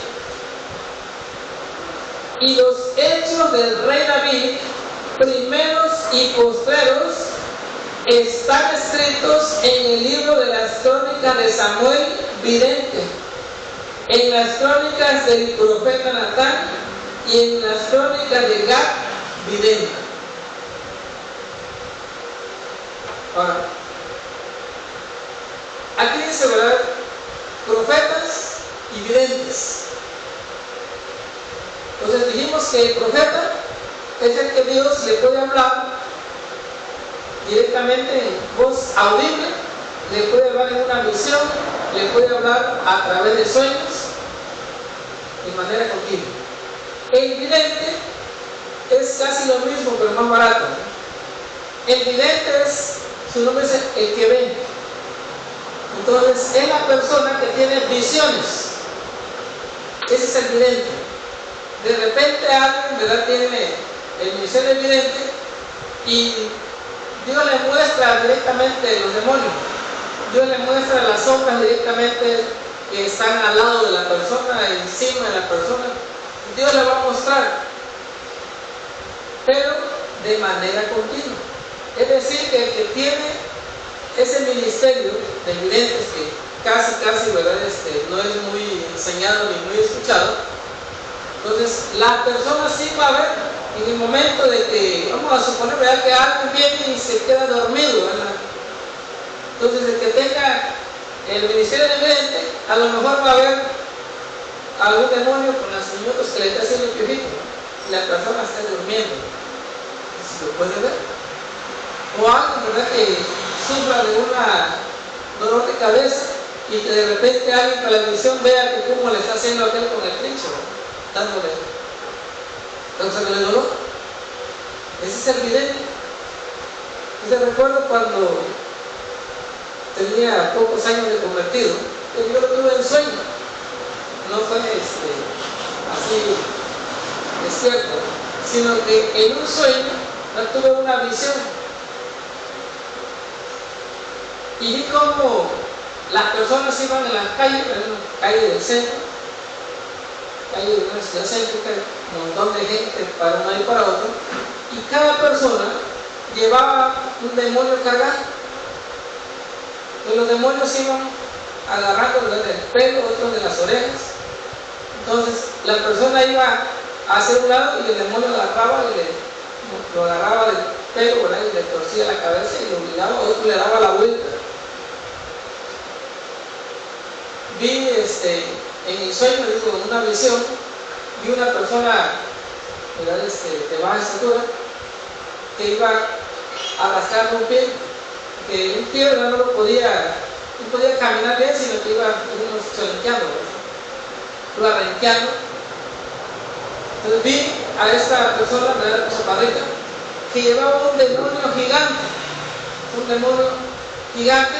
y los hechos del rey David, primeros y postreros, están escritos en el libro de las crónicas de Samuel vidente, en las crónicas del profeta Natán y en las crónicas de Gad vidente. Ahora, aquí dice, ¿verdad?, profetas y videntes. Entonces dijimos que el profeta es el que Dios le puede hablar directamente en voz audible, le puede hablar en una visión, le puede hablar a través de sueños, de manera continua. El vidente es casi lo mismo, pero más barato. El vidente es, su nombre es el que ve. Entonces es la persona que tiene visiones. Ese es el vidente. De repente alguien, ¿verdad?, tiene el ministerio del vidente y Dios le muestra directamente los demonios. Dios le muestra las sombras directamente que están al lado de la persona, encima de la persona. Dios le va a mostrar, pero de manera continua. Es decir, que el que tiene ese ministerio de videntes, que casi, ¿verdad?, no es muy enseñado ni muy escuchado, entonces la persona sí va a ver en el momento de que, vamos a suponer, ¿verdad?, que alguien viene y se queda dormido, ¿verdad? Entonces el que tenga el ministerio de vidente, a lo mejor va a ver algún demonio con las minutos que le está haciendo el piojito y la persona está durmiendo. ¿Se lo puede ver? O alguien, ¿verdad?, que sufra de una dolor de cabeza y que de repente alguien con la visión vea que cómo le está haciendo aquel con el trincho, dándole dolor. Ese es el vidente. Yo recuerdo cuando tenía pocos años de convertido, yo lo tuve en sueño. No fue así, es cierto, sino que en un sueño yo tuve una visión y vi cómo las personas iban en las calles, en una calle del centro, calle de una ciudad céntrica, un montón de gente para un lado y para otro, y cada persona llevaba un demonio cargado. Y los demonios iban agarrando del pelo, otros de las orejas. Entonces la persona iba hacia un lado y el demonio agarraba y lo agarraba del pelo, ¿verdad?, y le torcía la cabeza y lo obligaba, otro le daba la vuelta. Vi en el sueño, digo, en una visión, vi una persona, ¿verdad?, de baja estatura, que iba arrastrando un pie, que un pie, ¿verdad?, no podía caminar bien, sino que iba solenqueando, iba renqueando. Entonces vi a esta persona, ¿verdad?, chaparrita, que llevaba un demonio gigante,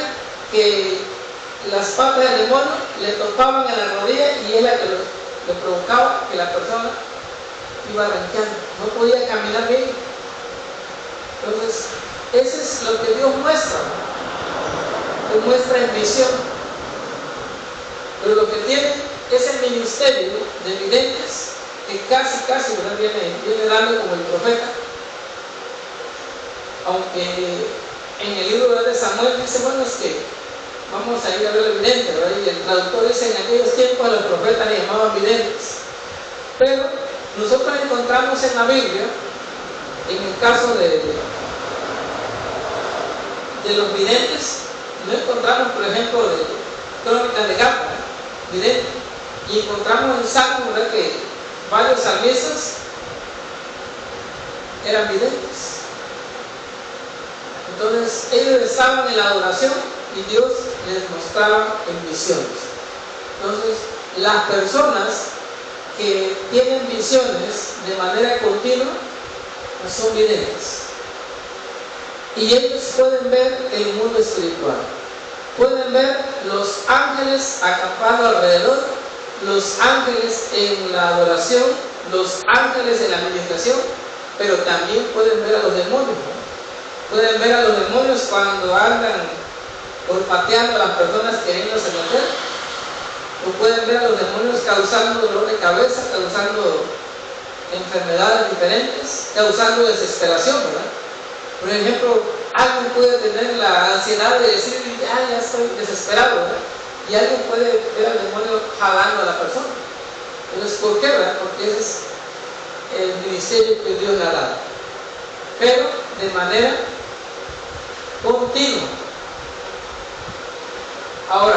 que las patas del demonio le topaban en la rodilla y es la que le provocaba que la persona iba renqueando, no podía caminar bien. Entonces, ese es lo que Dios muestra, que muestra en visión. Pero lo que tiene ese ministerio de videntes, que casi, ¿verdad?, viene dando como el profeta, aunque en el libro de Samuel dice, bueno, es que vamos a ir a ver el vidente, ¿verdad?, y el traductor dice, en aquellos tiempos a los profetas le llamaban videntes, pero Nosotros encontramos en la Biblia, en el caso de los videntes, no encontramos, por ejemplo, de Crónicas de Gapa, vidente, y encontramos en Salmo, ¿verdad?, que varios salmistas eran videntes. Entonces ellos estaban en la adoración y Dios les mostraba en visiones. Entonces las personas que tienen visiones de manera continua son videntes, y ellos pueden ver el mundo espiritual, pueden ver los ángeles acampando alrededor, los ángeles en la adoración, los ángeles en la meditación, pero también pueden ver a los demonios, ¿no? Pueden ver a los demonios cuando andan olfateando a las personas queriéndose meter, o pueden ver a los demonios causando dolor de cabeza, causando enfermedades diferentes, causando desesperación, ¿verdad? Por ejemplo, alguien puede tener la ansiedad de decir, ya estoy desesperado, ¿verdad? Y alguien puede ver al demonio jalando a la persona. Entonces, ¿por qué, verdad? Porque ese es el ministerio que Dios le ha dado, pero de manera continua. Ahora,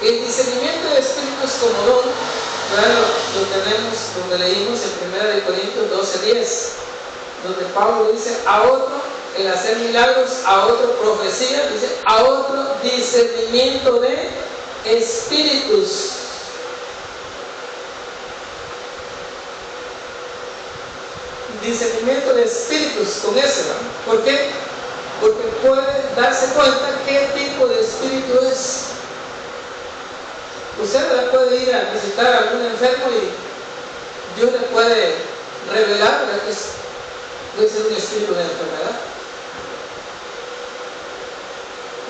el discernimiento de espíritus como don, ¿verdad? Lo tenemos donde leímos en 1 Corintios 12:10, donde Pablo dice: a otro el hacer milagros, a otro profecía, dice, a otro discernimiento de espíritus. Discernimiento de espíritus con ese, ¿no? ¿Por qué? Porque puede darse cuenta qué tipo de espíritu es. Usted puede ir a visitar a algún enfermo y Dios le puede revelar que puede ser un espíritu de enfermedad.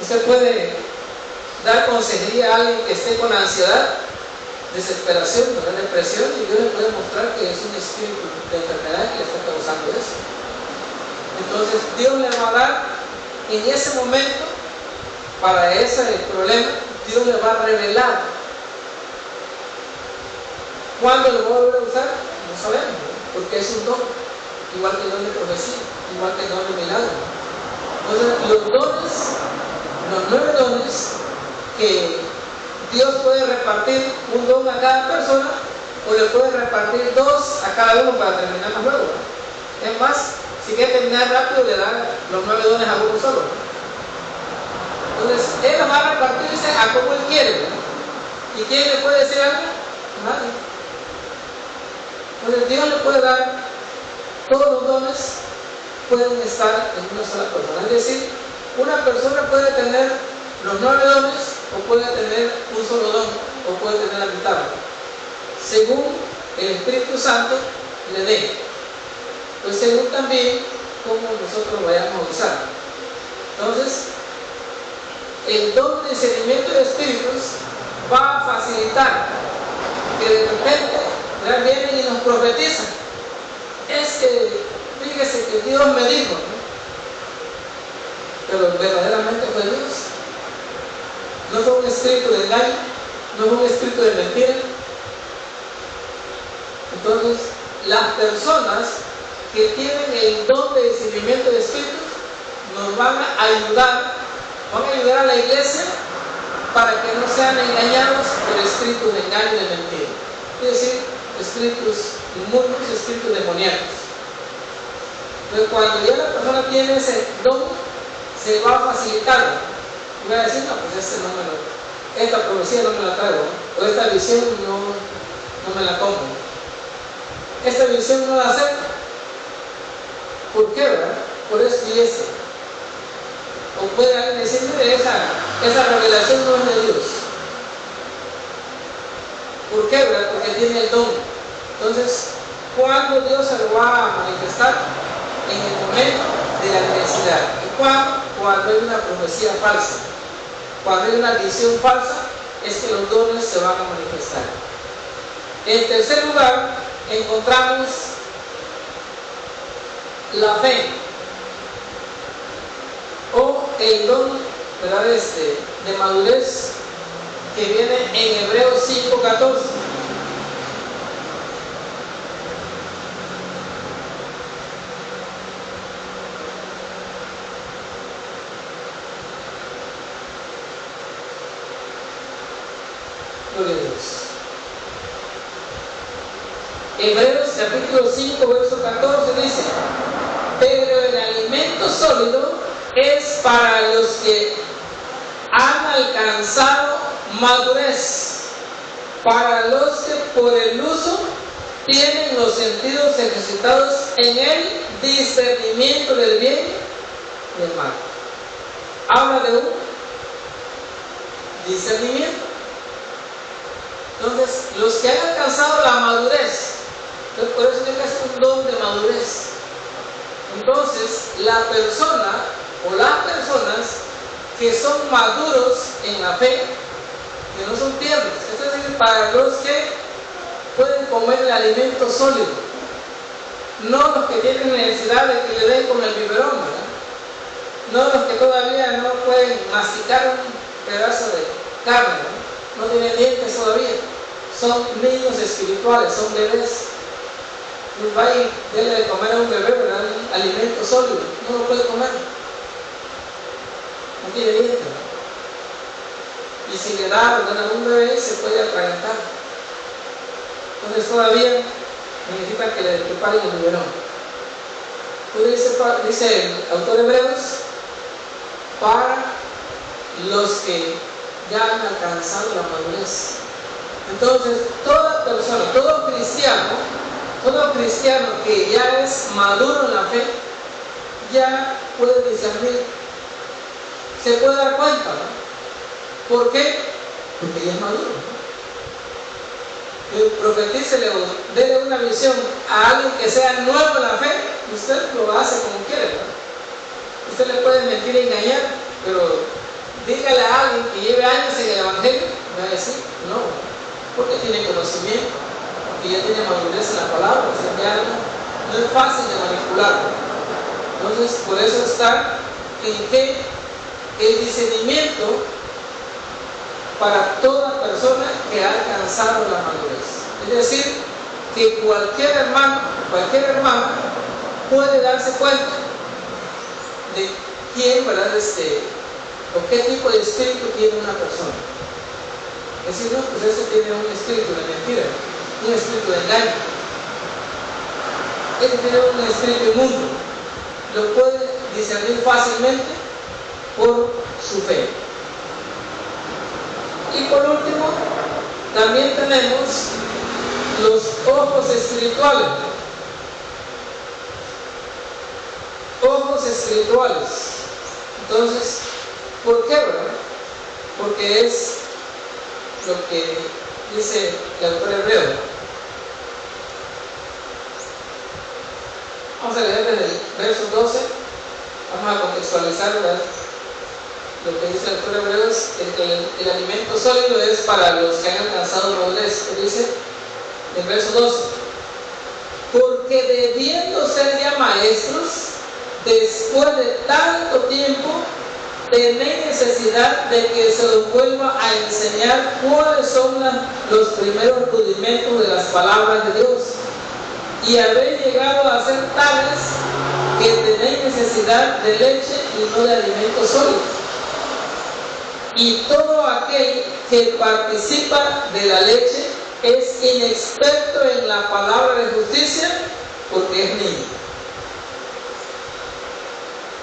Usted puede dar consejería a alguien que esté con ansiedad, desesperación, depresión, y Dios le puede mostrar que es un espíritu de enfermedad que le está causando eso. Entonces Dios le va a dar en ese momento, para ese problema, Dios le va a revelar. ¿Cuándo lo va a volver a usar? No sabemos, ¿no? Porque es un don, igual que el don de profecía, igual que el don de milagro. Entonces los dones, los 9 dones que Dios puede repartir, un don a cada persona, o le puede repartir 2 a cada uno para terminar más luego. Es más, si quiere terminar rápido, le da los 9 dones a uno solo. Entonces, Él los va a repartirse a como Él quiere, ¿no? ¿Y quién le puede decir algo? Nadie. Entonces, Dios le puede dar, todos los dones pueden estar en una sola persona. Es decir, una persona puede tener los 9 dones, o puede tener un solo don, o puede tener la mitad, según el Espíritu Santo le dé. Pues según también cómo nosotros lo vayamos a usar. Entonces, el don de discernimiento de espíritus va a facilitar que de repente vienen y nos profetizan. Es que, fíjese que Dios me dijo, ¿no? Pero verdaderamente fue Dios. No fue un espíritu de engaño, no fue un espíritu de mentira. Entonces, las personas que tienen el don de discernimiento de espíritus nos van a ayudar a la iglesia para que no sean engañados por espíritus de engaño y de mentira. Es decir, espíritus inmundos, espíritus demoníacos. Entonces, cuando ya la persona tiene ese don, se va a facilitar. Y va a decir, no, pues esta profecía no me la traigo, ¿no? O esta visión no me la tomo. Esta visión no la acepto. ¿Por qué, verdad? Por esto y esto. O puede alguien decir, mire, esa revelación no es de Dios. ¿Por qué, verdad? Porque tiene el don. Entonces, ¿cuándo Dios se lo va a manifestar? En el momento de la necesidad. ¿Y cuándo? Cuando hay una profecía falsa. Cuando hay una visión falsa, es que los dones se van a manifestar. En tercer lugar, encontramos la fe, o el don, ¿verdad?, de madurez, que viene en Hebreos 5:14. Hebreos capítulo 5, verso 14 dice: pero el alimento sólido es para los que han alcanzado madurez, para los que por el uso tienen los sentidos ejercitados en el discernimiento del bien y del mal. Habla de un discernimiento. Entonces, los que han alcanzado la madurez, entonces por eso es un don de madurez. Entonces, la persona o las personas que son maduros en la fe, que no son tiernos, esto es decir, para los que pueden comer el alimento sólido, no los que tienen necesidad de que le den con el biberón, ¿verdad? No los que todavía no pueden masticar un pedazo de carne, no tienen dientes todavía, son niños espirituales, son bebés. Pues va y dele de comer a un bebé, ¿verdad? Un alimento sólido, no lo puede comer, no tiene dientes, ¿verdad? Y si le da, ¿verdad?, a un bebé se puede atragantar. Entonces todavía necesita que le preparen el biberón. Entonces dice el autor de Hebreos, para los que ya han alcanzado la madurez. Entonces toda persona, todo cristiano que ya es maduro en la fe, ya puede discernir, se puede dar cuenta, ¿no? ¿Por qué? Porque ya es maduro, ¿no? Profetícele o déle una visión a alguien que sea nuevo en la fe, usted lo hace como quiere, ¿no? Usted le puede mentir e engañar, pero dígale a alguien que lleve años en el evangelio, va a decir no, porque tiene conocimiento, porque ya tiene madurez en la palabra, o sea, ya no es fácil de manipular. Entonces, por eso está en que el discernimiento para toda persona que ha alcanzado la madurez. Es decir, que cualquier hermano, cualquier hermana puede darse cuenta de quién, ¿verdad?, o qué tipo de espíritu tiene una persona. Es decir, no, pues ese tiene un espíritu de mentira, un espíritu de engaño. Este tiene un espíritu inmundo. Lo puede discernir fácilmente por su fe. Y por último, también tenemos los ojos espirituales. Ojos espirituales. Entonces, ¿por qué, verdad? Porque es lo que dice el autor hebreo. Vamos a leer desde el verso 12. Vamos a contextualizar, ¿verdad?, lo que dice el autor hebreo, es que el alimento sólido es para los que han alcanzado madurez. Que dice el verso 12: porque debiendo ser ya maestros, después de tanto tiempo, tenéis necesidad de que se os vuelva a enseñar cuáles son los primeros rudimentos de las palabras de Dios, y habéis llegado a ser tales que tenéis necesidad de leche y no de alimento sólido. Y todo aquel que participa de la leche es inexperto en la palabra de justicia, porque es niño.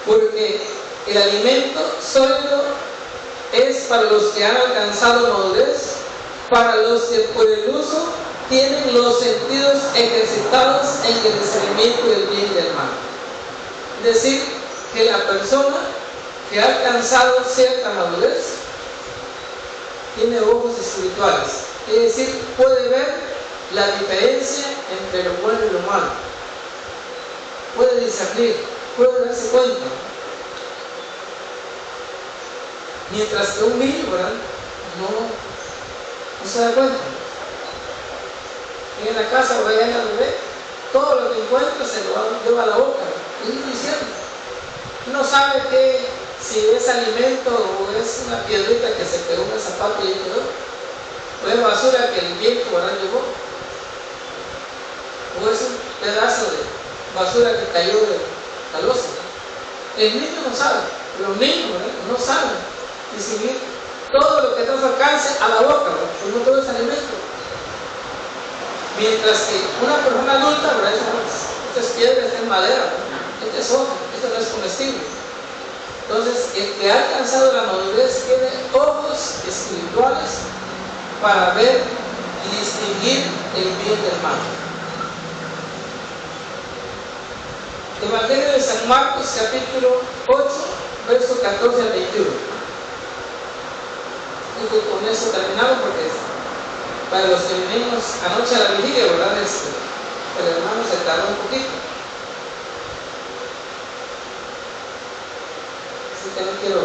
Porque el alimento sólido es para los que han alcanzado madurez, para los que por el uso tienen los sentidos ejercitados en el discernimiento del bien y del mal. Es decir, que la persona que ha alcanzado cierta madurez tiene ojos espirituales, es decir, puede ver la diferencia entre lo bueno y lo malo, puede discernir, puede darse cuenta. Mientras que un niño, ¿verdad?, no se da cuenta. Y en la casa o allá en la bebé, todo lo que encuentra se lo lleva a la boca, y no diciendo. No sabe que si es alimento o es una piedrita que se pegó en el zapato y quedó, o es basura que el viento, ¿verdad?, llevó, o es un pedazo de basura que cayó de la losa. El niño no sabe, los niños, ¿verdad?, no saben distinguir todo lo que está a su alcance a la boca, ¿verdad?, porque no todo es alimento. Mientras que una persona adulta, ¿verdad? Esta es piedra, esta es madera, este es hoja, esto no es comestible. Entonces, el que ha alcanzado la madurez tiene ojos espirituales para ver y distinguir el bien del mal. Evangelio de San Marcos, capítulo 8, verso 14 al 21. Y con eso terminamos, porque para los que vinimos anoche a la vigilia, ¿verdad? El hermano se tardó un poquito. Así que no quiero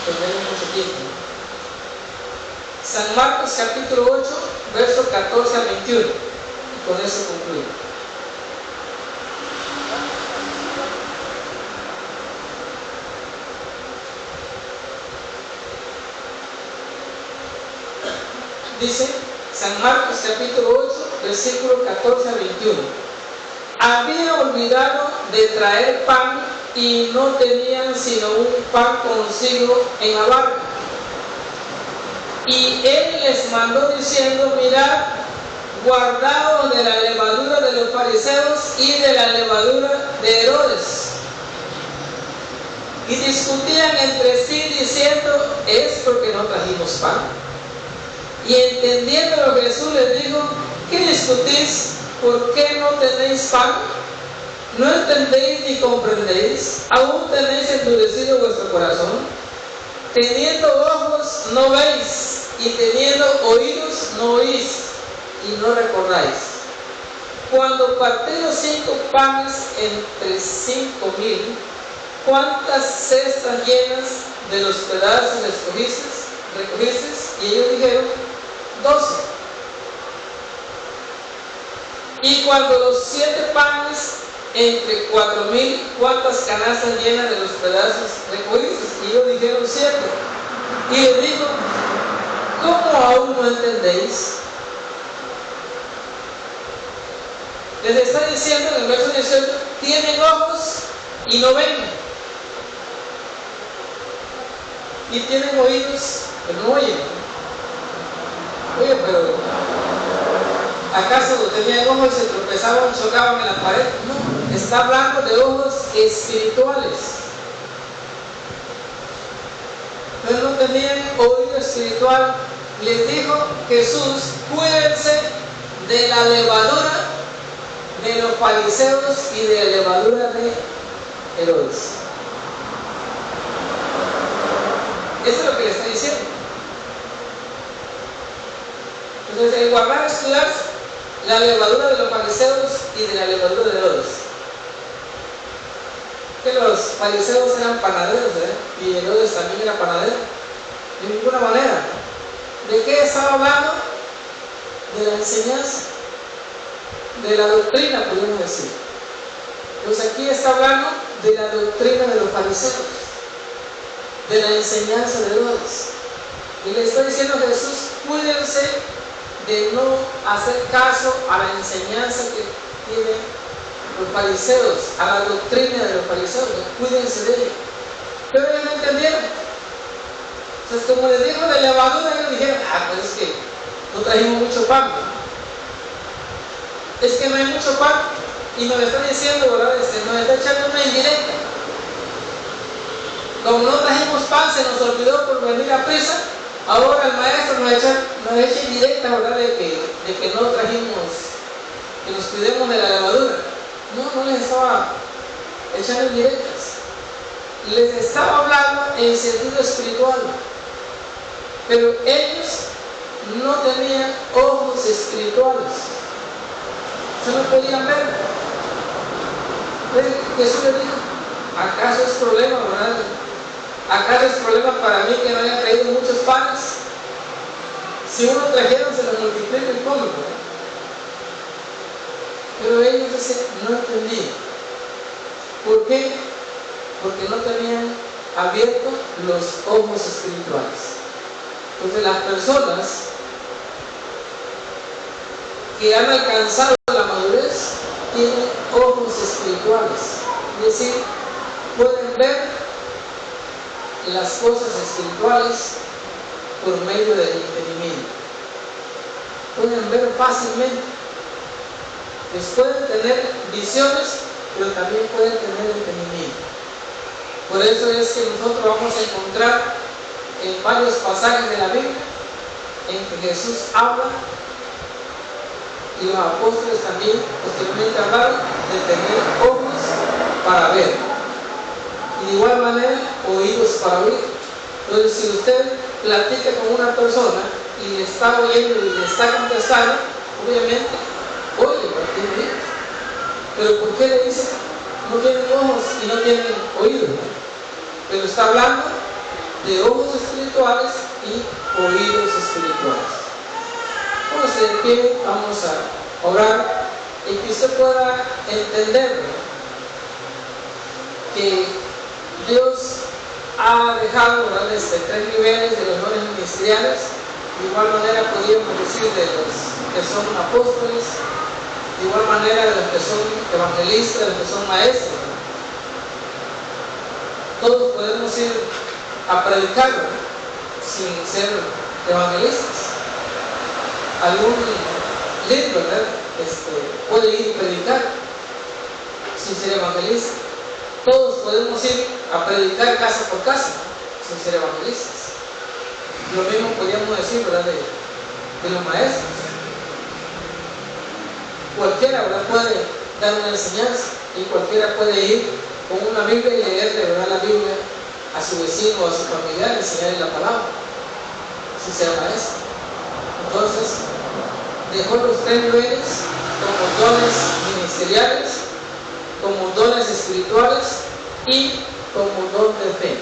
tener mucho tiempo. San Marcos capítulo 8, verso 14 al 21. Y con eso concluyo. Dice San Marcos capítulo 8, versículo 14 al 21. Había olvidado de traer pan y no tenían sino un pan consigo en la barca. Y él les mandó diciendo: mirad, guardaos de la levadura de los fariseos y de la levadura de Herodes. Y discutían entre sí diciendo: es porque no trajimos pan. Y entendiéndolo Jesús les dijo: ¿qué discutís? ¿Por qué no tenéis pan? ¿No entendéis ni comprendéis? ¿Aún tenéis endurecido vuestro corazón? Teniendo ojos no veis, y teniendo oídos no oís, y no recordáis. Cuando partí los 5 panes entre 5,000, ¿cuántas cestas llenas de los pedazos recogisteis? Y ellos dijeron: 12. Y cuando los 7 panes entre 4,000, ¿cuántas canastas llenas de los pedazos recogisteis? Y ellos dijeron: 7. Y les dijo: ¿cómo aún no entendéis? Les está diciendo en el verso 18: tienen ojos y no ven, y tienen oídos pero no oyen. Oye, pero ¿acaso tenían ojos y se tropezaban, chocaban en la pared? No, está hablando de ojos espirituales. Pero no tenían oído espiritual. Les dijo Jesús: cuídense de la levadura de los fariseos y de la levadura de Herodes. Eso es lo que le está diciendo. Entonces, el guardar es cuidarse la levadura de los fariseos y de la levadura de Herodes. Que los fariseos eran panaderos, y Herodes también era panadero. De ninguna manera. ¿De qué estaba hablando? De la enseñanza, de la doctrina, podemos decir. Pues aquí está hablando de la doctrina de los fariseos, de la enseñanza de Herodes. Y le está diciendo a Jesús: cuídense de no hacer caso a la enseñanza que tienen los fariseos, a la doctrina de los fariseos. Cuídense de ella. Pero ellos no entendieron. Entonces, como les dijo de levadura, ellos dijeron: pues es que no trajimos mucho pan, ¿no? Es que no hay mucho pan. Y nos está diciendo, ¿verdad? Nos está echando una indirecta. Como no trajimos pan, se nos olvidó por venir a prisa. Ahora el maestro nos echa indirecta, ¿verdad? De que no trajimos, que nos cuidemos de la levadura. No les estaba echando indirectas. Les estaba hablando en sentido espiritual. Pero ellos no tenían ojos espirituales. Se no podían ver. Entonces Jesús les dijo: ¿acaso es problema, verdad? ¿Acaso es problema para mí que no hayan traído muchos panes? Si uno trajeron, se los multiplica y come, ¿verdad? Pero ellos dicen: no entendí. ¿Por qué? Porque no tenían abiertos los ojos espirituales. Entonces, las personas que han alcanzado la madurez tienen ojos espirituales. Es decir, pueden ver las cosas espirituales por medio del entendimiento. pueden ver fácilmente. Pues pueden tener visiones, pero también pueden tener entendimiento. Por eso es que nosotros vamos a encontrar en varios pasajes de la Biblia en que Jesús habla, y los apóstoles también posteriormente hablaron de tener ojos para ver, y de igual manera oídos para oír. Entonces, si usted platica con una persona y le está oyendo y le está contestando, obviamente oye, pero ¿por qué le dice no tienen ojos y no tienen oídos? Pero está hablando de ojos espirituales y oídos espirituales. Póngase de pie, vamos a orar y que usted pueda entender que Dios ha dejado tres niveles de los dones ministeriales. De igual manera podríamos decir de los que son apóstoles, de igual manera de los que son evangelistas, de los que son maestros. Todos podemos ir a predicar sin ser evangelistas. Algún líder, ¿verdad? Puede ir a predicar sin ser evangelista. Todos podemos ir a predicar casa por casa sin ser evangelistas. Lo mismo podríamos decir, ¿verdad? De los maestros. Cualquiera, ¿verdad?, puede dar una enseñanza, y cualquiera puede ir con una Biblia y leerle, ¿verdad?, la Biblia a su vecino o a su familiar, enseñarle la palabra, sin ser maestro. Entonces, dejó los tres niveles como dones ministeriales, como dones espirituales y como don de fe.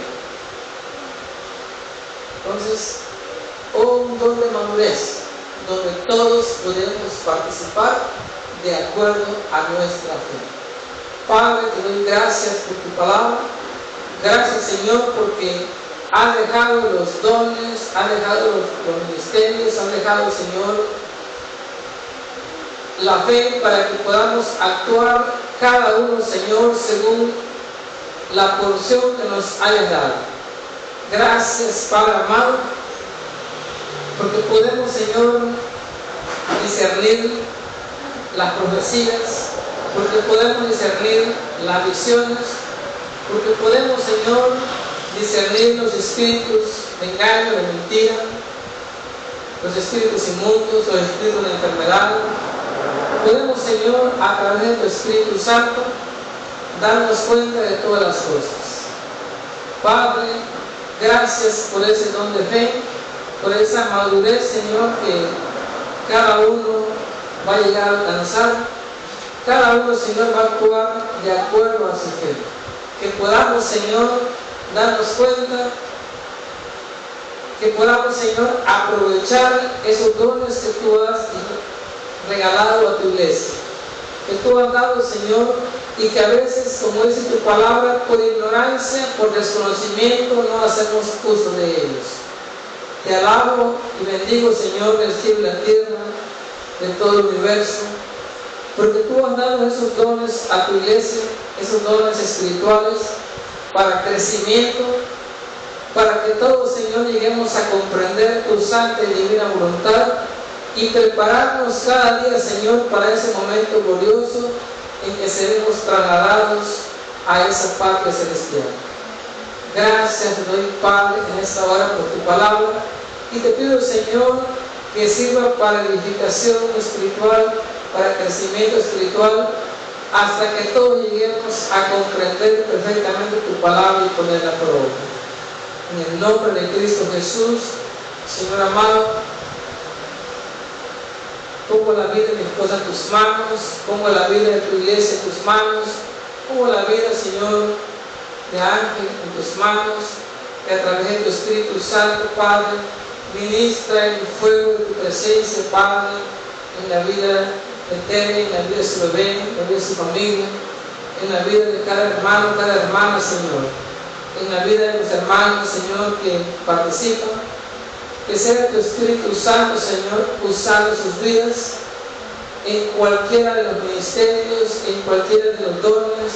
Entonces, un don de madurez, donde todos podemos participar de acuerdo a nuestra fe. Padre, te doy gracias por tu palabra. Gracias, Señor, porque has dejado los dones, has dejado los ministerios, has dejado, Señor, la fe para que podamos actuar cada uno, Señor, según la porción que nos hayas dado. Gracias, Padre amado, porque podemos, Señor, discernir las profecías, porque podemos discernir las visiones, porque podemos, Señor, discernir los espíritus de engaño, de mentira, los espíritus inmundos, los espíritus de enfermedad. Podemos, Señor, a través de tu Espíritu Santo, darnos cuenta de todas las cosas. Padre, gracias por ese don de fe, por esa madurez, Señor, que cada uno va a llegar a alcanzar. Cada uno, Señor, va a actuar de acuerdo a su fe. Que podamos, Señor, darnos cuenta, que podamos, Señor, aprovechar esos dones que tú has regalado a tu iglesia, que tú has dado, Señor, y que a veces, como dice tu palabra, por ignorancia, por desconocimiento, no hacemos uso de ellos. Te alabo y bendigo, Señor, del cielo y la tierra, de todo el universo, porque tú has dado esos dones a tu iglesia, esos dones espirituales, para crecimiento, para que todos, Señor, lleguemos a comprender tu santa y divina voluntad y prepararnos cada día, Señor, para ese momento glorioso en que seremos trasladados a esa patria celestial. Gracias te doy, Padre, en esta hora por tu palabra, y te pido, Señor, que sirva para edificación espiritual, para crecimiento espiritual, hasta que todos lleguemos a comprender perfectamente tu palabra y ponerla por obra. En el nombre de Cristo Jesús, Señor amado, pongo la vida de mi esposa en tus manos, pongo la vida de tu iglesia en tus manos, pongo la vida, Señor, de Ángel en tus manos, que a través de tu Espíritu Santo, Padre, ministra el fuego de tu presencia, Padre, en la vida de Tere, en la vida de su bebé, en la vida de su familia, en la vida de cada hermano, cada hermana, Señor, en la vida de los hermanos, Señor, que participan. Que sea tu Espíritu Santo, Señor, usando sus vidas en cualquiera de los ministerios, en cualquiera de los dones,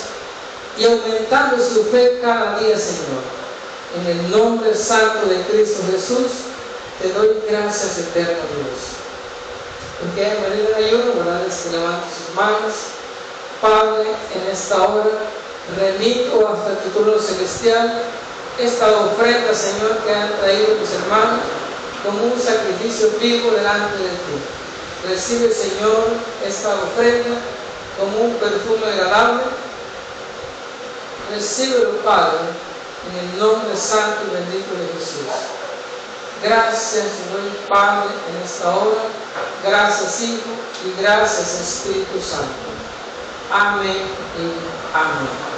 y aumentando su fe cada día, Señor. En el nombre santo de Cristo Jesús, te doy gracias, eterno Dios. Los que hayan venido en ayuno, guardarles que levanten sus manos. Padre, en esta hora remito hasta tu trono celestial esta ofrenda, Señor, que han traído mis hermanos como un sacrificio vivo delante de ti. Recibe, Señor, esta ofrenda como un perfume agradable. Recíbelo, Padre, en el nombre santo y bendito de Jesús. Gracias, Señor Padre, en esta hora. Gracias, Hijo, y gracias, Espíritu Santo. Amén y amén.